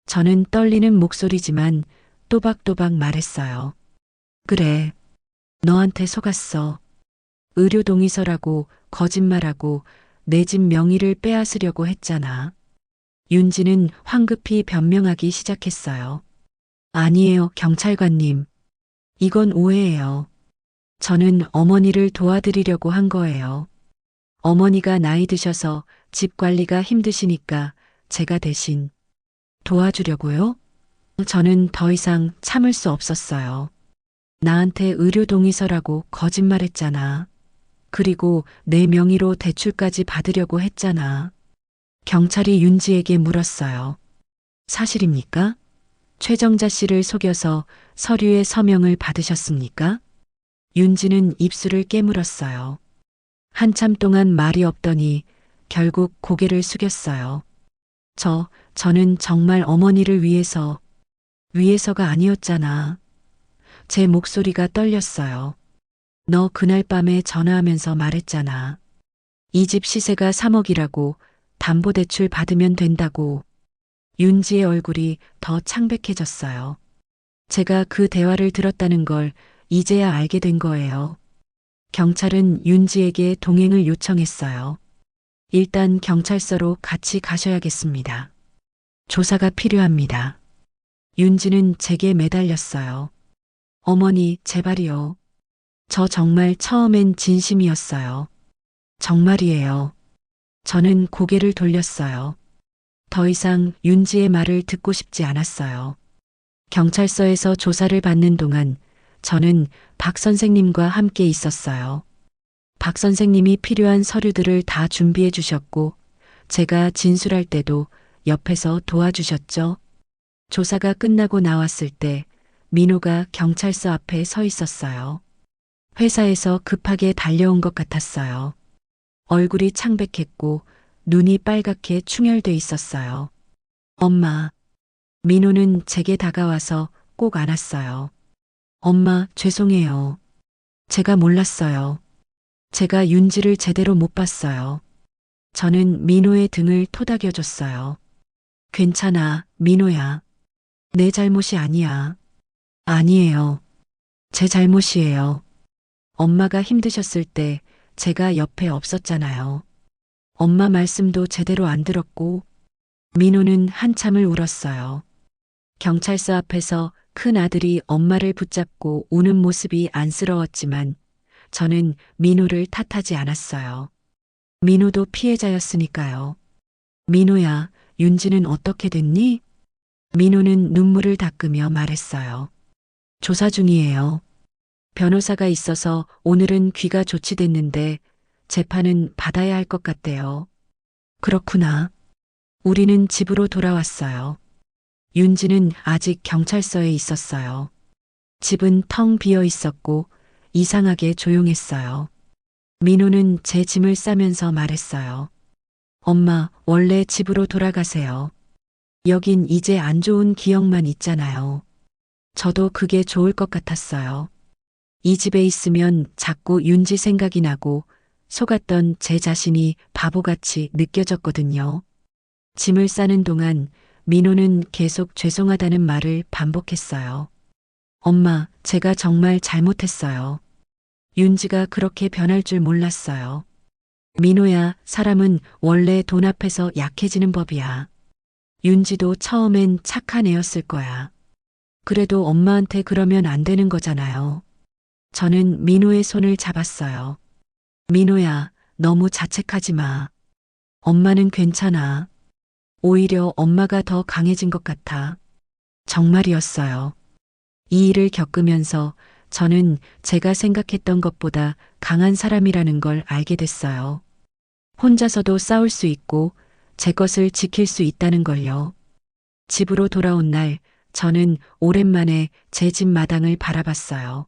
저는 떨리는 목소리지만 또박또박 말했어요. 그래, 너한테 속았어. 의료 동의서라고 거짓말하고 내 집 명의를 빼앗으려고 했잖아. 윤지는 황급히 변명하기 시작했어요. 아니에요, 경찰관님. 이건 오해예요. 저는 어머니를 도와드리려고 한 거예요. 어머니가 나이 드셔서 집 관리가 힘드시니까 제가 대신 도와주려고요? 저는 더 이상 참을 수 없었어요. 나한테 의료 동의서라고 거짓말했잖아. 그리고 내 명의로 대출까지 받으려고 했잖아. 경찰이 윤지에게 물었어요. 사실입니까? 최정자 씨를 속여서 서류에 서명을 받으셨습니까? 윤지는 입술을 깨물었어요. 한참 동안 말이 없더니 결국 고개를 숙였어요. 저는 정말 어머니를 위해서가 아니었잖아. 제 목소리가 떨렸어요. 너 그날 밤에 전화하면서 말했잖아. 이 집 시세가 3억이라고 담보대출 받으면 된다고. 윤지의 얼굴이 더 창백해졌어요. 제가 그 대화를 들었다는 걸 이제야 알게 된 거예요. 경찰은 윤지에게 동행을 요청했어요. 일단 경찰서로 같이 가셔야겠습니다. 조사가 필요합니다. 윤지는 제게 매달렸어요. 어머니, 제발이요. 저 정말 처음엔 진심이었어요. 정말이에요. 저는 고개를 돌렸어요. 더 이상 윤지의 말을 듣고 싶지 않았어요. 경찰서에서 조사를 받는 동안 저는 박 선생님과 함께 있었어요. 박 선생님이 필요한 서류들을 다 준비해 주셨고, 제가 진술할 때도 옆에서 도와주셨죠. 조사가 끝나고 나왔을 때 민호가 경찰서 앞에 서 있었어요. 회사에서 급하게 달려온 것 같았어요. 얼굴이 창백했고 눈이 빨갛게 충혈돼 있었어요. 엄마. 민호는 제게 다가와서 꼭 안았어요. 엄마, 죄송해요. 제가 몰랐어요. 제가 윤지를 제대로 못 봤어요. 저는 민호의 등을 토닥여줬어요. 괜찮아, 민호야. 내 잘못이 아니야. 아니에요. 제 잘못이에요. 엄마가 힘드셨을 때 제가 옆에 없었잖아요. 엄마 말씀도 제대로 안 들었고. 민호는 한참을 울었어요. 경찰서 앞에서 큰 아들이 엄마를 붙잡고 우는 모습이 안쓰러웠지만 저는 민호를 탓하지 않았어요. 민호도 피해자였으니까요. 민호야, 윤지는 어떻게 됐니? 민호는 눈물을 닦으며 말했어요. 조사 중이에요. 변호사가 있어서 오늘은 귀가 조치됐는데 재판은 받아야 할 것 같대요. 그렇구나. 우리는 집으로 돌아왔어요. 윤지는 아직 경찰서에 있었어요. 집은 텅 비어 있었고 이상하게 조용했어요. 민호는 제 짐을 싸면서 말했어요. 엄마, 원래 집으로 돌아가세요. 여긴 이제 안 좋은 기억만 있잖아요. 저도 그게 좋을 것 같았어요. 이 집에 있으면 자꾸 윤지 생각이 나고 속았던 제 자신이 바보같이 느껴졌거든요. 짐을 싸는 동안 민호는 계속 죄송하다는 말을 반복했어요. 엄마, 제가 정말 잘못했어요. 윤지가 그렇게 변할 줄 몰랐어요. 민호야, 사람은 원래 돈 앞에서 약해지는 법이야. 윤지도 처음엔 착한 애였을 거야. 그래도 엄마한테 그러면 안 되는 거잖아요. 저는 민호의 손을 잡았어요. 민호야, 너무 자책하지 마. 엄마는 괜찮아. 오히려 엄마가 더 강해진 것 같아. 정말이었어요. 이 일을 겪으면서 저는 제가 생각했던 것보다 강한 사람이라는 걸 알게 됐어요. 혼자서도 싸울 수 있고 제 것을 지킬 수 있다는 걸요. 집으로 돌아온 날 저는 오랜만에 제 집 마당을 바라봤어요.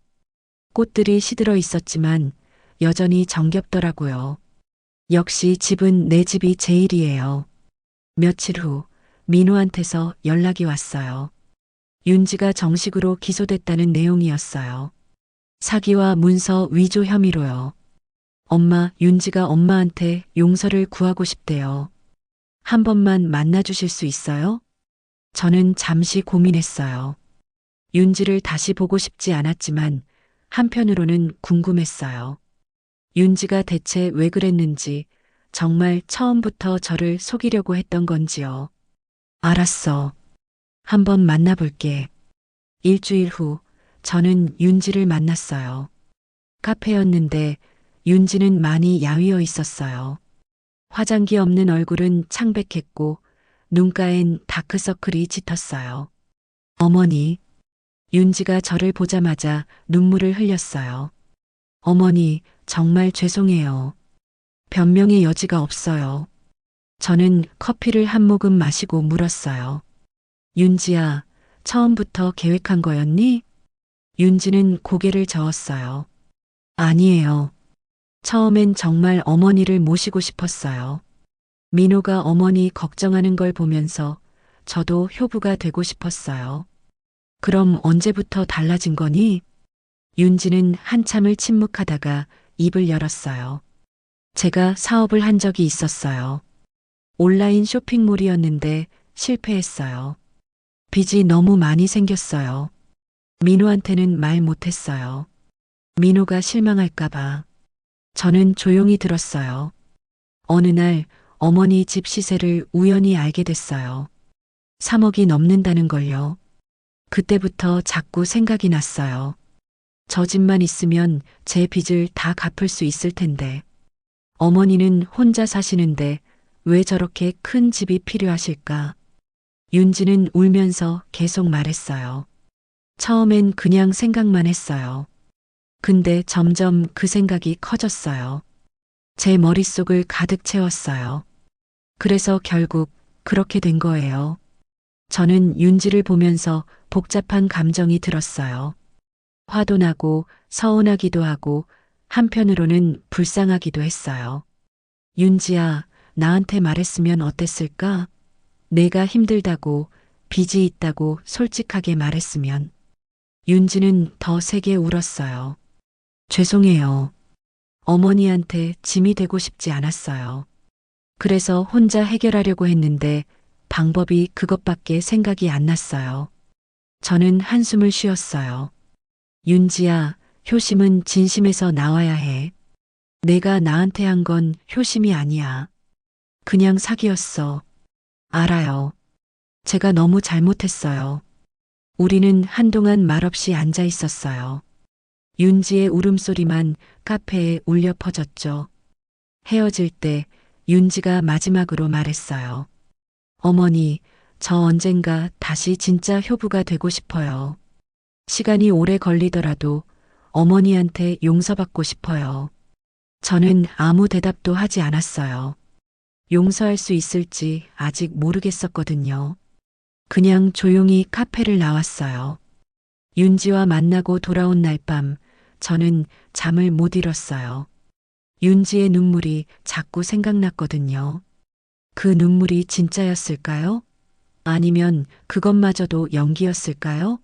꽃들이 시들어 있었지만 여전히 정겹더라고요. 역시 집은 내 집이 제일이에요. 며칠 후 민호한테서 연락이 왔어요. 윤지가 정식으로 기소됐다는 내용이었어요. 사기와 문서 위조 혐의로요. 엄마, 윤지가 엄마한테 용서를 구하고 싶대요. 한 번만 만나주실 수 있어요? 저는 잠시 고민했어요. 윤지를 다시 보고 싶지 않았지만 한편으로는 궁금했어요. 윤지가 대체 왜 그랬는지, 정말 처음부터 저를 속이려고 했던 건지요. 알았어. 한번 만나볼게. 일주일 후 저는 윤지를 만났어요. 카페였는데 윤지는 많이 야위어 있었어요. 화장기 없는 얼굴은 창백했고 눈가엔 다크서클이 짙었어요. 어머니, 윤지가 저를 보자마자 눈물을 흘렸어요. 어머니, 정말 죄송해요. 변명의 여지가 없어요. 저는 커피를 한 모금 마시고 물었어요. 윤지야, 처음부터 계획한 거였니? 윤지는 고개를 저었어요. 아니에요. 처음엔 정말 어머니를 모시고 싶었어요. 민호가 어머니 걱정하는 걸 보면서 저도 효부가 되고 싶었어요. 그럼 언제부터 달라진 거니? 윤지는 한참을 침묵하다가 입을 열었어요. 제가 사업을 한 적이 있었어요. 온라인 쇼핑몰이었는데 실패했어요. 빚이 너무 많이 생겼어요. 민호한테는 말 못했어요. 민호가 실망할까봐. 저는 조용히 들었어요. 어느 날 어머니 집 시세를 우연히 알게 됐어요. 3억이 넘는다는 걸요. 그때부터 자꾸 생각이 났어요. 저 집만 있으면 제 빚을 다 갚을 수 있을 텐데. 어머니는 혼자 사시는데 왜 저렇게 큰 집이 필요하실까? 윤지는 울면서 계속 말했어요. 처음엔 그냥 생각만 했어요. 근데 점점 그 생각이 커졌어요. 제 머릿속을 가득 채웠어요. 그래서 결국 그렇게 된 거예요. 저는 윤지를 보면서 복잡한 감정이 들었어요. 화도 나고 서운하기도 하고 한편으로는 불쌍하기도 했어요. 윤지야, 나한테 말했으면 어땠을까? 내가 힘들다고, 빚이 있다고 솔직하게 말했으면. 윤지는 더 세게 울었어요. 죄송해요. 어머니한테 짐이 되고 싶지 않았어요. 그래서 혼자 해결하려고 했는데 방법이 그것밖에 생각이 안 났어요. 저는 한숨을 쉬었어요. 윤지야, 효심은 진심에서 나와야 해. 내가 나한테 한 건 효심이 아니야. 그냥 사기였어. 알아요. 제가 너무 잘못했어요. 우리는 한동안 말없이 앉아 있었어요. 윤지의 울음소리만 카페에 울려 퍼졌죠. 헤어질 때 윤지가 마지막으로 말했어요. 어머니, 저 언젠가 다시 진짜 효부가 되고 싶어요. 시간이 오래 걸리더라도 어머니한테 용서받고 싶어요. 저는 아무 대답도 하지 않았어요. 용서할 수 있을지 아직 모르겠었거든요. 그냥 조용히 카페를 나왔어요. 윤지와 만나고 돌아온 날 밤 저는 잠을 못 이뤘어요. 윤지의 눈물이 자꾸 생각났거든요. 그 눈물이 진짜였을까요? 아니면 그것마저도 연기였을까요?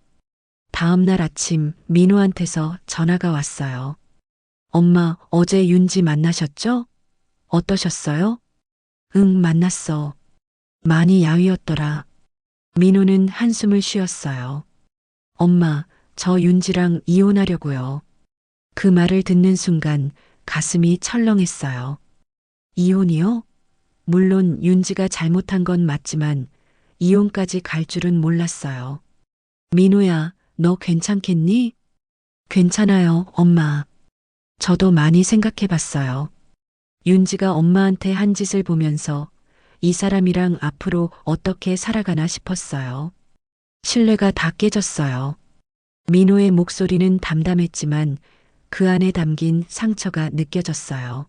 다음 날 아침 민호한테서 전화가 왔어요. 엄마, 어제 윤지 만나셨죠? 어떠셨어요? 응, 만났어. 많이 야위었더라. 민호는 한숨을 쉬었어요. 엄마, 저 윤지랑 이혼하려고요. 그 말을 듣는 순간 가슴이 철렁했어요. 이혼이요? 물론 윤지가 잘못한 건 맞지만 이혼까지 갈 줄은 몰랐어요. 민호야, 너 괜찮겠니? 괜찮아요, 엄마. 저도 많이 생각해 봤어요. 윤지가 엄마한테 한 짓을 보면서 이 사람이랑 앞으로 어떻게 살아가나 싶었어요. 신뢰가 다 깨졌어요. 민호의 목소리는 담담했지만 그 안에 담긴 상처가 느껴졌어요.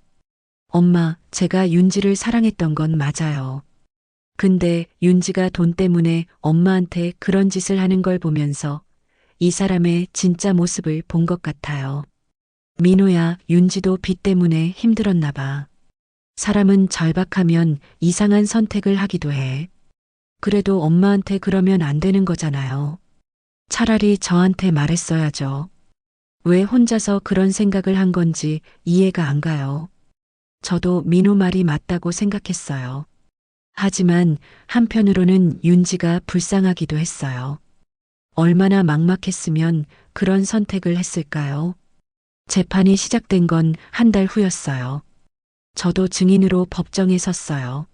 엄마, 제가 윤지를 사랑했던 건 맞아요. 근데 윤지가 돈 때문에 엄마한테 그런 짓을 하는 걸 보면서 이 사람의 진짜 모습을 본 것 같아요. 민호야, 윤지도 빚 때문에 힘들었나 봐. 사람은 절박하면 이상한 선택을 하기도 해. 그래도 엄마한테 그러면 안 되는 거잖아요. 차라리 저한테 말했어야죠. 왜 혼자서 그런 생각을 한 건지 이해가 안 가요. 저도 민호 말이 맞다고 생각했어요. 하지만 한편으로는 윤지가 불쌍하기도 했어요. 얼마나 막막했으면 그런 선택을 했을까요? 재판이 시작된 건 한 달 후였어요. 저도 증인으로 법정에 섰어요.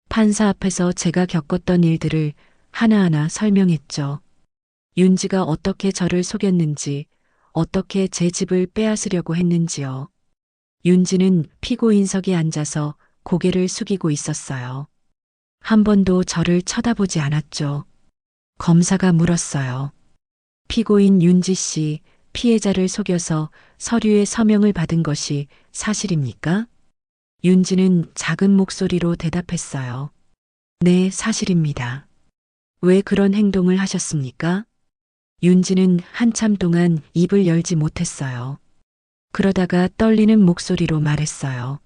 판사 앞에서 제가 겪었던 일들을 하나하나 설명했죠. 윤지가 어떻게 저를 속였는지, 어떻게 제 집을 빼앗으려고 했는지요. 윤지는 피고인석에 앉아서 고개를 숙이고 있었어요. 한 번도 저를 쳐다보지 않았죠. 검사가 물었어요. 피고인 윤지 씨, 피해자를 속여서 서류에 서명을 받은 것이 사실입니까? 윤지는 작은 목소리로 대답했어요. 네, 사실입니다. 왜 그런 행동을 하셨습니까? 윤지는 한참 동안 입을 열지 못했어요. 그러다가 떨리는 목소리로 말했어요.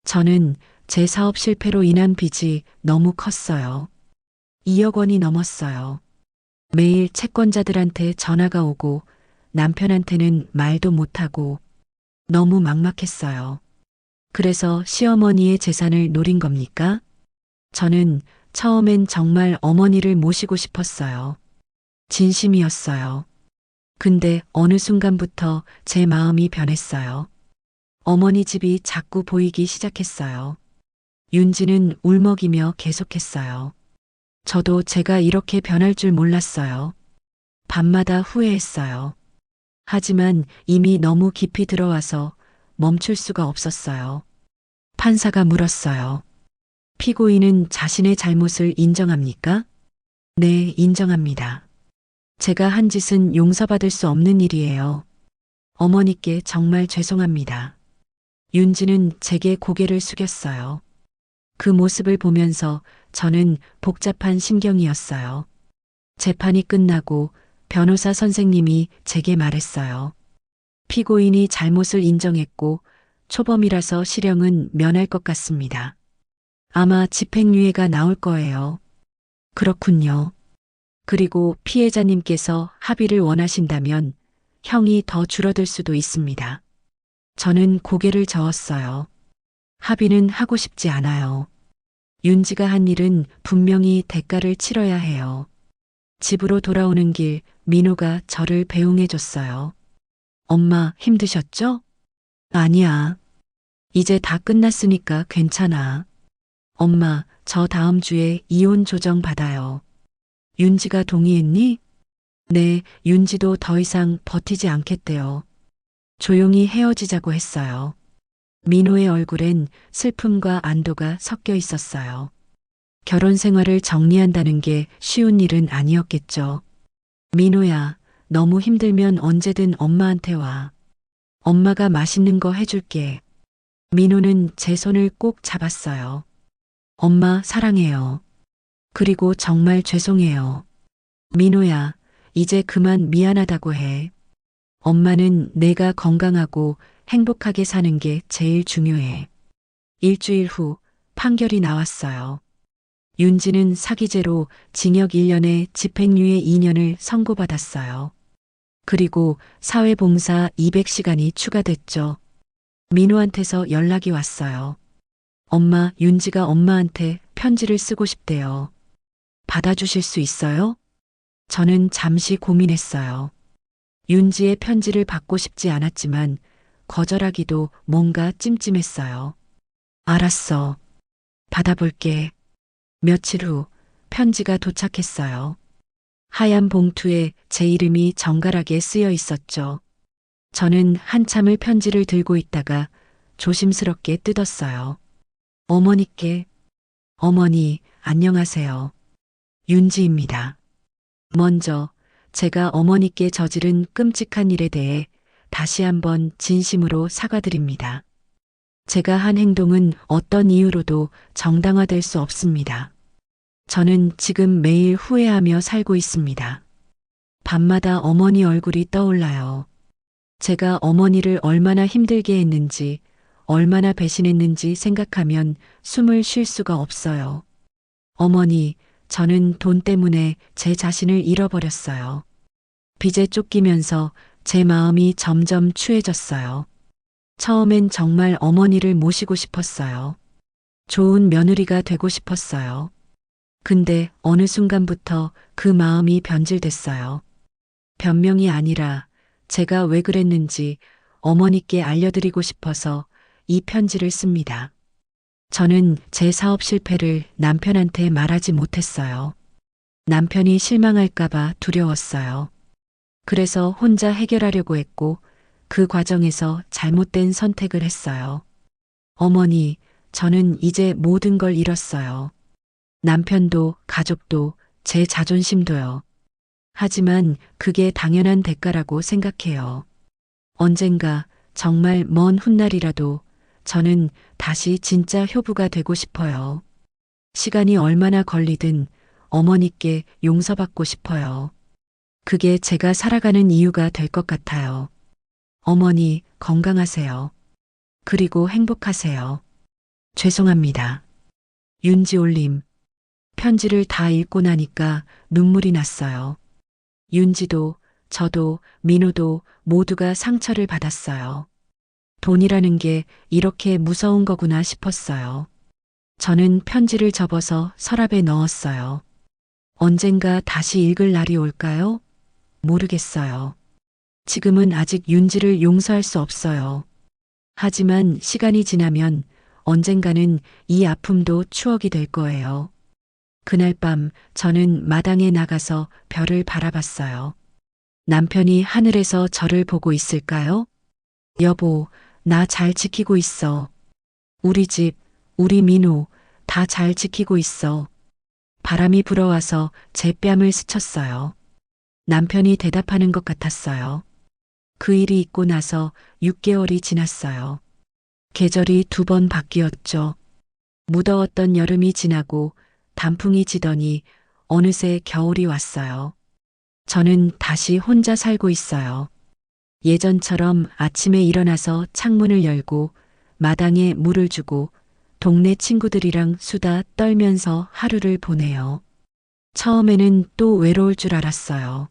저는 제 사업 실패로 인한 빚이 너무 컸어요. 2억 원이 넘었어요. 매일 채권자들한테 전화가 오고 남편한테는 말도 못하고 너무 막막했어요. 그래서 시어머니의 재산을 노린 겁니까? 저는 처음엔 정말 어머니를 모시고 싶었어요. 진심이었어요. 근데 어느 순간부터 제 마음이 변했어요. 어머니 집이 자꾸 보이기 시작했어요. 윤지는 울먹이며 계속했어요. 저도 제가 이렇게 변할 줄 몰랐어요. 밤마다 후회했어요. 하지만 이미 너무 깊이 들어와서 멈출 수가 없었어요. 판사가 물었어요. 피고인은 자신의 잘못을 인정합니까? 네, 인정합니다. 제가 한 짓은 용서받을 수 없는 일이에요. 어머니께 정말 죄송합니다. 윤지는 제게 고개를 숙였어요. 그 모습을 보면서 저는 복잡한 심경이었어요. 재판이 끝나고 변호사 선생님이 제게 말했어요. 피고인이 잘못을 인정했고 초범이라서 실형은 면할 것 같습니다. 아마 집행유예가 나올 거예요. 그렇군요. 그리고 피해자님께서 합의를 원하신다면 형이 더 줄어들 수도 있습니다. 저는 고개를 저었어요. 합의는 하고 싶지 않아요. 윤지가 한 일은 분명히 대가를 치러야 해요. 집으로 돌아오는 길 민호가 저를 배웅해 줬어요. 엄마 힘드셨죠? 아니야. 이제 다 끝났으니까 괜찮아. 엄마, 저 다음 주에 이혼 조정 받아요. 윤지가 동의했니? 네, 윤지도 더 이상 버티지 않겠대요. 조용히 헤어지자고 했어요. 민호의 얼굴엔 슬픔과 안도가 섞여 있었어요. 결혼 생활을 정리한다는 게 쉬운 일은 아니었겠죠. 민호야, 너무 힘들면 언제든 엄마한테 와. 엄마가 맛있는 거 해줄게. 민호는 제 손을 꼭 잡았어요. 엄마 사랑해요. 그리고 정말 죄송해요. 민호야, 이제 그만 미안하다고 해. 엄마는 내가 건강하고 행복하게 사는 게 제일 중요해. 일주일 후 판결이 나왔어요. 윤지는 사기죄로 징역 1년에 집행유예 2년을 선고받았어요. 그리고 사회봉사 200시간이 추가됐죠. 민호한테서 연락이 왔어요. 엄마, 윤지가 엄마한테 편지를 쓰고 싶대요. 받아주실 수 있어요? 저는 잠시 고민했어요. 윤지의 편지를 받고 싶지 않았지만 거절하기도 뭔가 찜찜했어요. 알았어. 받아볼게. 며칠 후 편지가 도착했어요. 하얀 봉투에 제 이름이 정갈하게 쓰여 있었죠. 저는 한참을 편지를 들고 있다가 조심스럽게 뜯었어요. 어머니께, 어머니, 안녕하세요. 윤지입니다. 먼저 제가 어머니께 저지른 끔찍한 일에 대해 다시 한번 진심으로 사과드립니다. 제가 한 행동은 어떤 이유로도 정당화될 수 없습니다. 저는 지금 매일 후회하며 살고 있습니다. 밤마다 어머니 얼굴이 떠올라요. 제가 어머니를 얼마나 힘들게 했는지, 얼마나 배신했는지 생각하면 숨을 쉴 수가 없어요. 어머니, 저는 돈 때문에 제 자신을 잃어버렸어요. 빚에 쫓기면서 제 마음이 점점 추해졌어요. 처음엔 정말 어머니를 모시고 싶었어요. 좋은 며느리가 되고 싶었어요. 근데 어느 순간부터 그 마음이 변질됐어요. 변명이 아니라 제가 왜 그랬는지 어머니께 알려드리고 싶어서 이 편지를 씁니다. 저는 제 사업 실패를 남편한테 말하지 못했어요. 남편이 실망할까봐 두려웠어요. 그래서 혼자 해결하려고 했고 그 과정에서 잘못된 선택을 했어요. 어머니, 저는 이제 모든 걸 잃었어요. 남편도 가족도 제 자존심도요. 하지만 그게 당연한 대가라고 생각해요. 언젠가 정말 먼 훗날이라도 저는 다시 진짜 효부가 되고 싶어요. 시간이 얼마나 걸리든 어머니께 용서받고 싶어요. 그게 제가 살아가는 이유가 될 것 같아요. 어머니 건강하세요. 그리고 행복하세요. 죄송합니다. 윤지올림. 편지를 다 읽고 나니까 눈물이 났어요. 윤지도, 저도, 민호도 모두가 상처를 받았어요. 돈이라는 게 이렇게 무서운 거구나 싶었어요. 저는 편지를 접어서 서랍에 넣었어요. 언젠가 다시 읽을 날이 올까요? 모르겠어요. 지금은 아직 윤지를 용서할 수 없어요. 하지만 시간이 지나면 언젠가는 이 아픔도 추억이 될 거예요. 그날 밤 저는 마당에 나가서 별을 바라봤어요. 남편이 하늘에서 저를 보고 있을까요? 여보, 나 잘 지키고 있어. 우리 집, 우리 민호 다 잘 지키고 있어. 바람이 불어와서 제 뺨을 스쳤어요. 남편이 대답하는 것 같았어요. 그 일이 있고 나서 6개월이 지났어요. 계절이 2번 바뀌었죠. 무더웠던 여름이 지나고 단풍이 지더니 어느새 겨울이 왔어요. 저는 다시 혼자 살고 있어요. 예전처럼 아침에 일어나서 창문을 열고 마당에 물을 주고 동네 친구들이랑 수다 떨면서 하루를 보내요. 처음에는 또 외로울 줄 알았어요.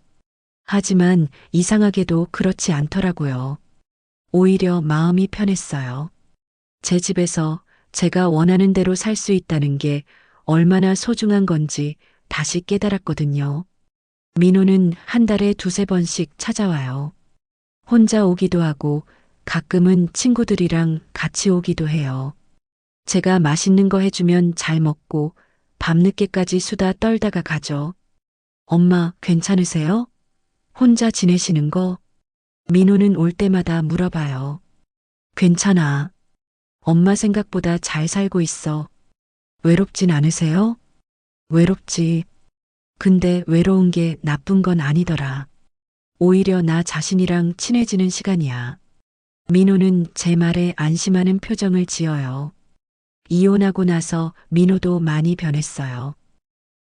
하지만 이상하게도 그렇지 않더라고요. 오히려 마음이 편했어요. 제 집에서 제가 원하는 대로 살 수 있다는 게 얼마나 소중한 건지 다시 깨달았거든요. 민호는 한 달에 2~3번씩 찾아와요. 혼자 오기도 하고 가끔은 친구들이랑 같이 오기도 해요. 제가 맛있는 거 해주면 잘 먹고 밤늦게까지 수다 떨다가 가죠. 엄마, 괜찮으세요? 혼자 지내시는 거? 민호는 올 때마다 물어봐요. 괜찮아. 엄마 생각보다 잘 살고 있어. 외롭진 않으세요? 외롭지. 근데 외로운 게 나쁜 건 아니더라. 오히려 나 자신이랑 친해지는 시간이야. 민호는 제 말에 안심하는 표정을 지어요. 이혼하고 나서 민호도 많이 변했어요.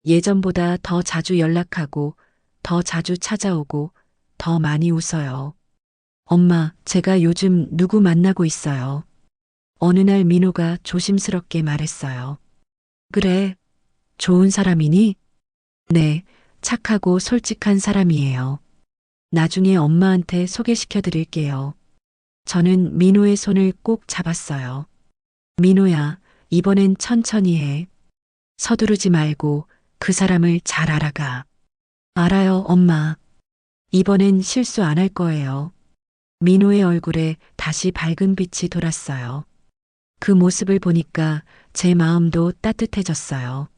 예전보다 더 자주 연락하고 더 자주 찾아오고 더 많이 웃어요. 엄마, 제가 요즘 누구 만나고 있어요. 어느 날 민호가 조심스럽게 말했어요. 그래, 좋은 사람이니? 네, 착하고 솔직한 사람이에요. 나중에 엄마한테 소개시켜 드릴게요. 저는 민호의 손을 꼭 잡았어요. 민호야, 이번엔 천천히 해. 서두르지 말고 그 사람을 잘 알아가. 알아요, 엄마. 이번엔 실수 안 할 거예요. 민호의 얼굴에 다시 밝은 빛이 돌았어요. 그 모습을 보니까 제 마음도 따뜻해졌어요.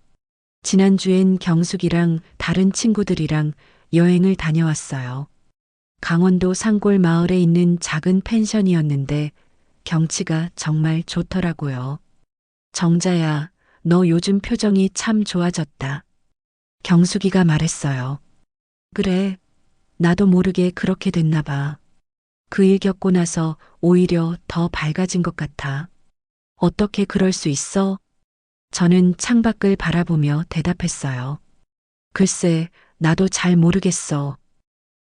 지난주엔 경숙이랑 다른 친구들이랑 여행을 다녀왔어요. 강원도 산골 마을에 있는 작은 펜션이었는데 경치가 정말 좋더라고요. 정자야, 너 요즘 표정이 참 좋아졌다. 경숙이가 말했어요. 그래, 나도 모르게 그렇게 됐나 봐. 그 일 겪고 나서 오히려 더 밝아진 것 같아. 어떻게 그럴 수 있어? 저는 창밖을 바라보며 대답했어요. 글쎄, 나도 잘 모르겠어.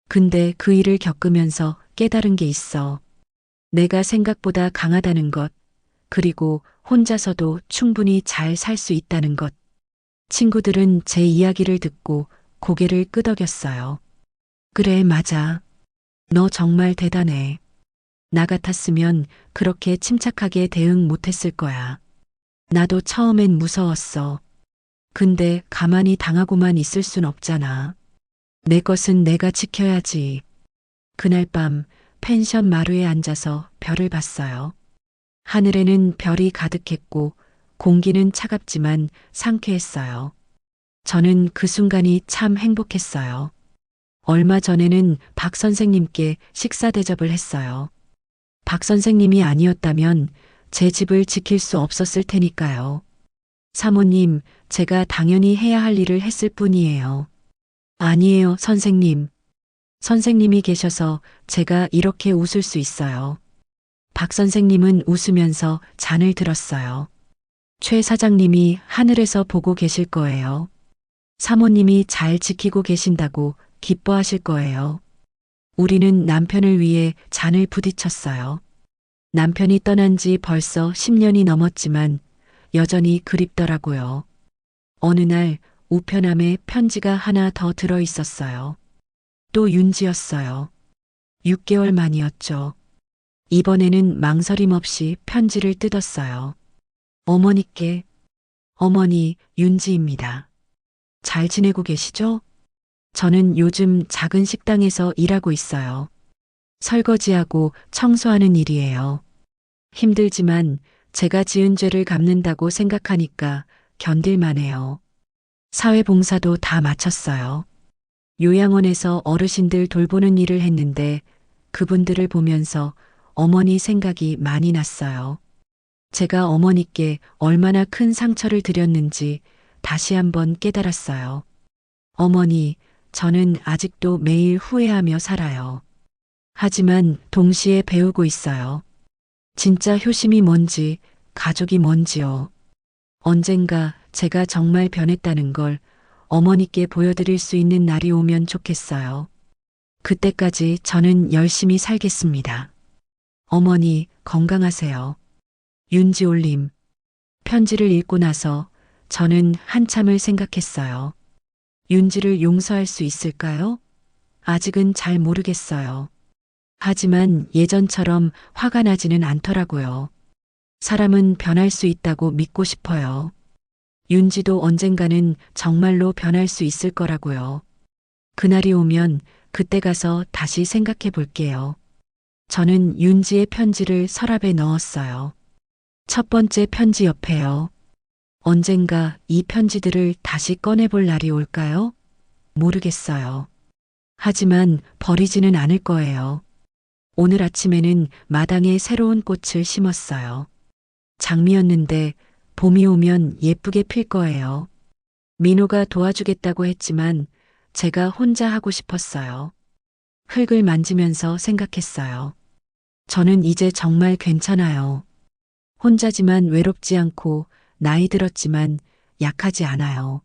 근데 그 일을 겪으면서 깨달은 게 있어. 내가 생각보다 강하다는 것, 그리고 혼자서도 충분히 잘 살 수 있다는 것. 친구들은 제 이야기를 듣고 고개를 끄덕였어요. 그래, 맞아. 너 정말 대단해. 나 같았으면 그렇게 침착하게 대응 못했을 거야. 나도 처음엔 무서웠어. 근데 가만히 당하고만 있을 순 없잖아. 내 것은 내가 지켜야지. 그날 밤 펜션 마루에 앉아서 별을 봤어요. 하늘에는 별이 가득했고 공기는 차갑지만 상쾌했어요. 저는 그 순간이 참 행복했어요. 얼마 전에는 박 선생님께 식사 대접을 했어요. 박 선생님이 아니었다면 제 집을 지킬 수 없었을 테니까요. 사모님, 제가 당연히 해야 할 일을 했을 뿐이에요. 아니에요, 선생님. 선생님이 계셔서 제가 이렇게 웃을 수 있어요. 박 선생님은 웃으면서 잔을 들었어요. 최 사장님이 하늘에서 보고 계실 거예요. 사모님이 잘 지키고 계신다고 기뻐하실 거예요. 우리는 남편을 위해 잔을 부딪혔어요. 남편이 떠난 지 벌써 10년이 넘었지만 여전히 그립더라고요. 어느 날 우편함에 편지가 하나 더 들어 있었어요. 또 윤지였어요. 6개월 만이었죠. 이번에는 망설임 없이 편지를 뜯었어요. 어머니께, 어머니 윤지입니다. 잘 지내고 계시죠? 저는 요즘 작은 식당에서 일하고 있어요. 설거지하고 청소하는 일이에요. 힘들지만 제가 지은 죄를 갚는다고 생각하니까 견딜만해요. 사회봉사도 다 마쳤어요. 요양원에서 어르신들 돌보는 일을 했는데 그분들을 보면서 어머니 생각이 많이 났어요. 제가 어머니께 얼마나 큰 상처를 드렸는지 다시 한번 깨달았어요. 어머니, 저는 아직도 매일 후회하며 살아요. 하지만 동시에 배우고 있어요. 진짜 효심이 뭔지, 가족이 뭔지요. 언젠가 제가 정말 변했다는 걸 어머니께 보여드릴 수 있는 날이 오면 좋겠어요. 그때까지 저는 열심히 살겠습니다. 어머니, 건강하세요. 윤지올님. 편지를 읽고 나서 저는 한참을 생각했어요. 윤지를 용서할 수 있을까요? 아직은 잘 모르겠어요. 하지만 예전처럼 화가 나지는 않더라고요. 사람은 변할 수 있다고 믿고 싶어요. 윤지도 언젠가는 정말로 변할 수 있을 거라고요. 그날이 오면 그때 가서 다시 생각해 볼게요. 저는 윤지의 편지를 서랍에 넣었어요. 첫 번째 편지 옆에요. 언젠가 이 편지들을 다시 꺼내볼 날이 올까요? 모르겠어요. 하지만 버리지는 않을 거예요. 오늘 아침에는 마당에 새로운 꽃을 심었어요. 장미였는데 봄이 오면 예쁘게 필 거예요. 민호가 도와주겠다고 했지만 제가 혼자 하고 싶었어요. 흙을 만지면서 생각했어요. 저는 이제 정말 괜찮아요. 혼자지만 외롭지 않고 나이 들었지만 약하지 않아요.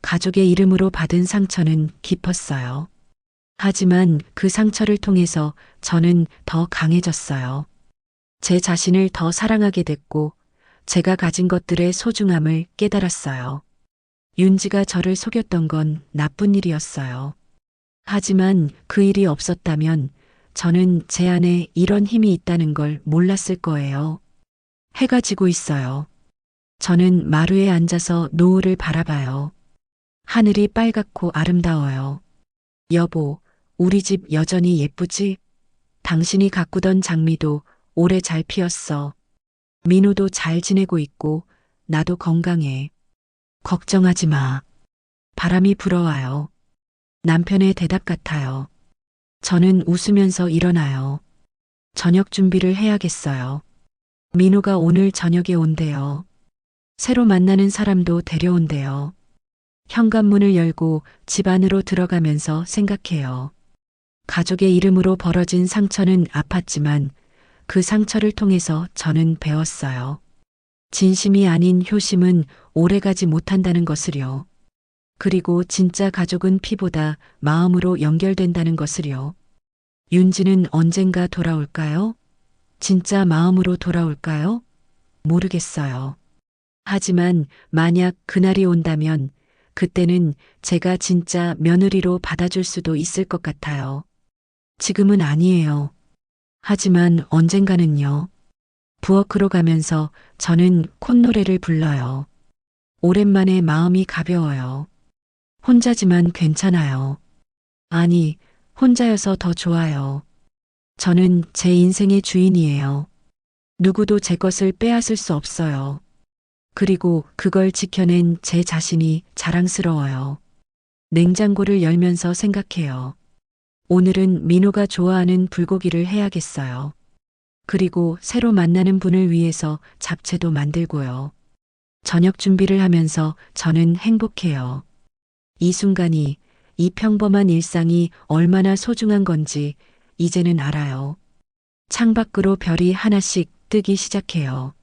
가족의 이름으로 받은 상처는 깊었어요. 하지만 그 상처를 통해서 저는 더 강해졌어요. 제 자신을 더 사랑하게 됐고 제가 가진 것들의 소중함을 깨달았어요. 윤지가 저를 속였던 건 나쁜 일이었어요. 하지만 그 일이 없었다면 저는 제 안에 이런 힘이 있다는 걸 몰랐을 거예요. 해가 지고 있어요. 저는 마루에 앉아서 노을을 바라봐요. 하늘이 빨갛고 아름다워요. 여보, 우리 집 여전히 예쁘지? 당신이 가꾸던 장미도 오래 잘 피었어. 민호도 잘 지내고 있고 나도 건강해. 걱정하지 마. 바람이 불어와요. 남편의 대답 같아요. 저는 웃으면서 일어나요. 저녁 준비를 해야겠어요. 민호가 오늘 저녁에 온대요. 새로 만나는 사람도 데려온대요. 현관문을 열고 집 안으로 들어가면서 생각해요. 가족의 이름으로 벌어진 상처는 아팠지만 그 상처를 통해서 저는 배웠어요. 진심이 아닌 효심은 오래가지 못한다는 것을요. 그리고 진짜 가족은 피보다 마음으로 연결된다는 것을요. 윤지는 언젠가 돌아올까요? 진짜 마음으로 돌아올까요? 모르겠어요. 하지만 만약 그날이 온다면 그때는 제가 진짜 며느리로 받아줄 수도 있을 것 같아요. 지금은 아니에요. 하지만 언젠가는요. 부엌으로 가면서 저는 콧노래를 불러요. 오랜만에 마음이 가벼워요. 혼자지만 괜찮아요. 아니, 혼자여서 더 좋아요. 저는 제 인생의 주인이에요. 누구도 제 것을 빼앗을 수 없어요. 그리고 그걸 지켜낸 제 자신이 자랑스러워요. 냉장고를 열면서 생각해요. 오늘은 민호가 좋아하는 불고기를 해야겠어요. 그리고 새로 만나는 분을 위해서 잡채도 만들고요. 저녁 준비를 하면서 저는 행복해요. 이 순간이, 이 평범한 일상이 얼마나 소중한 건지 이제는 알아요. 창밖으로 별이 하나씩 뜨기 시작해요.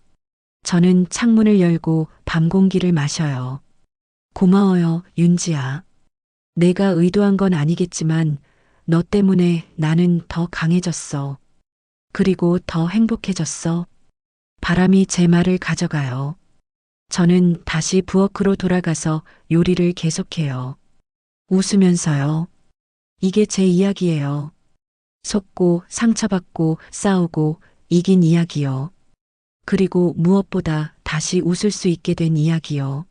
저는 창문을 열고 밤 공기를 마셔요. 고마워요, 윤지야. 내가 의도한 건 아니겠지만 너 때문에 나는 더 강해졌어. 그리고 더 행복해졌어. 바람이 제 말을 가져가요. 저는 다시 부엌으로 돌아가서 요리를 계속해요. 웃으면서요. 이게 제 이야기예요. 속고 상처받고 싸우고 이긴 이야기요. 그리고 무엇보다 다시 웃을 수 있게 된 이야기요.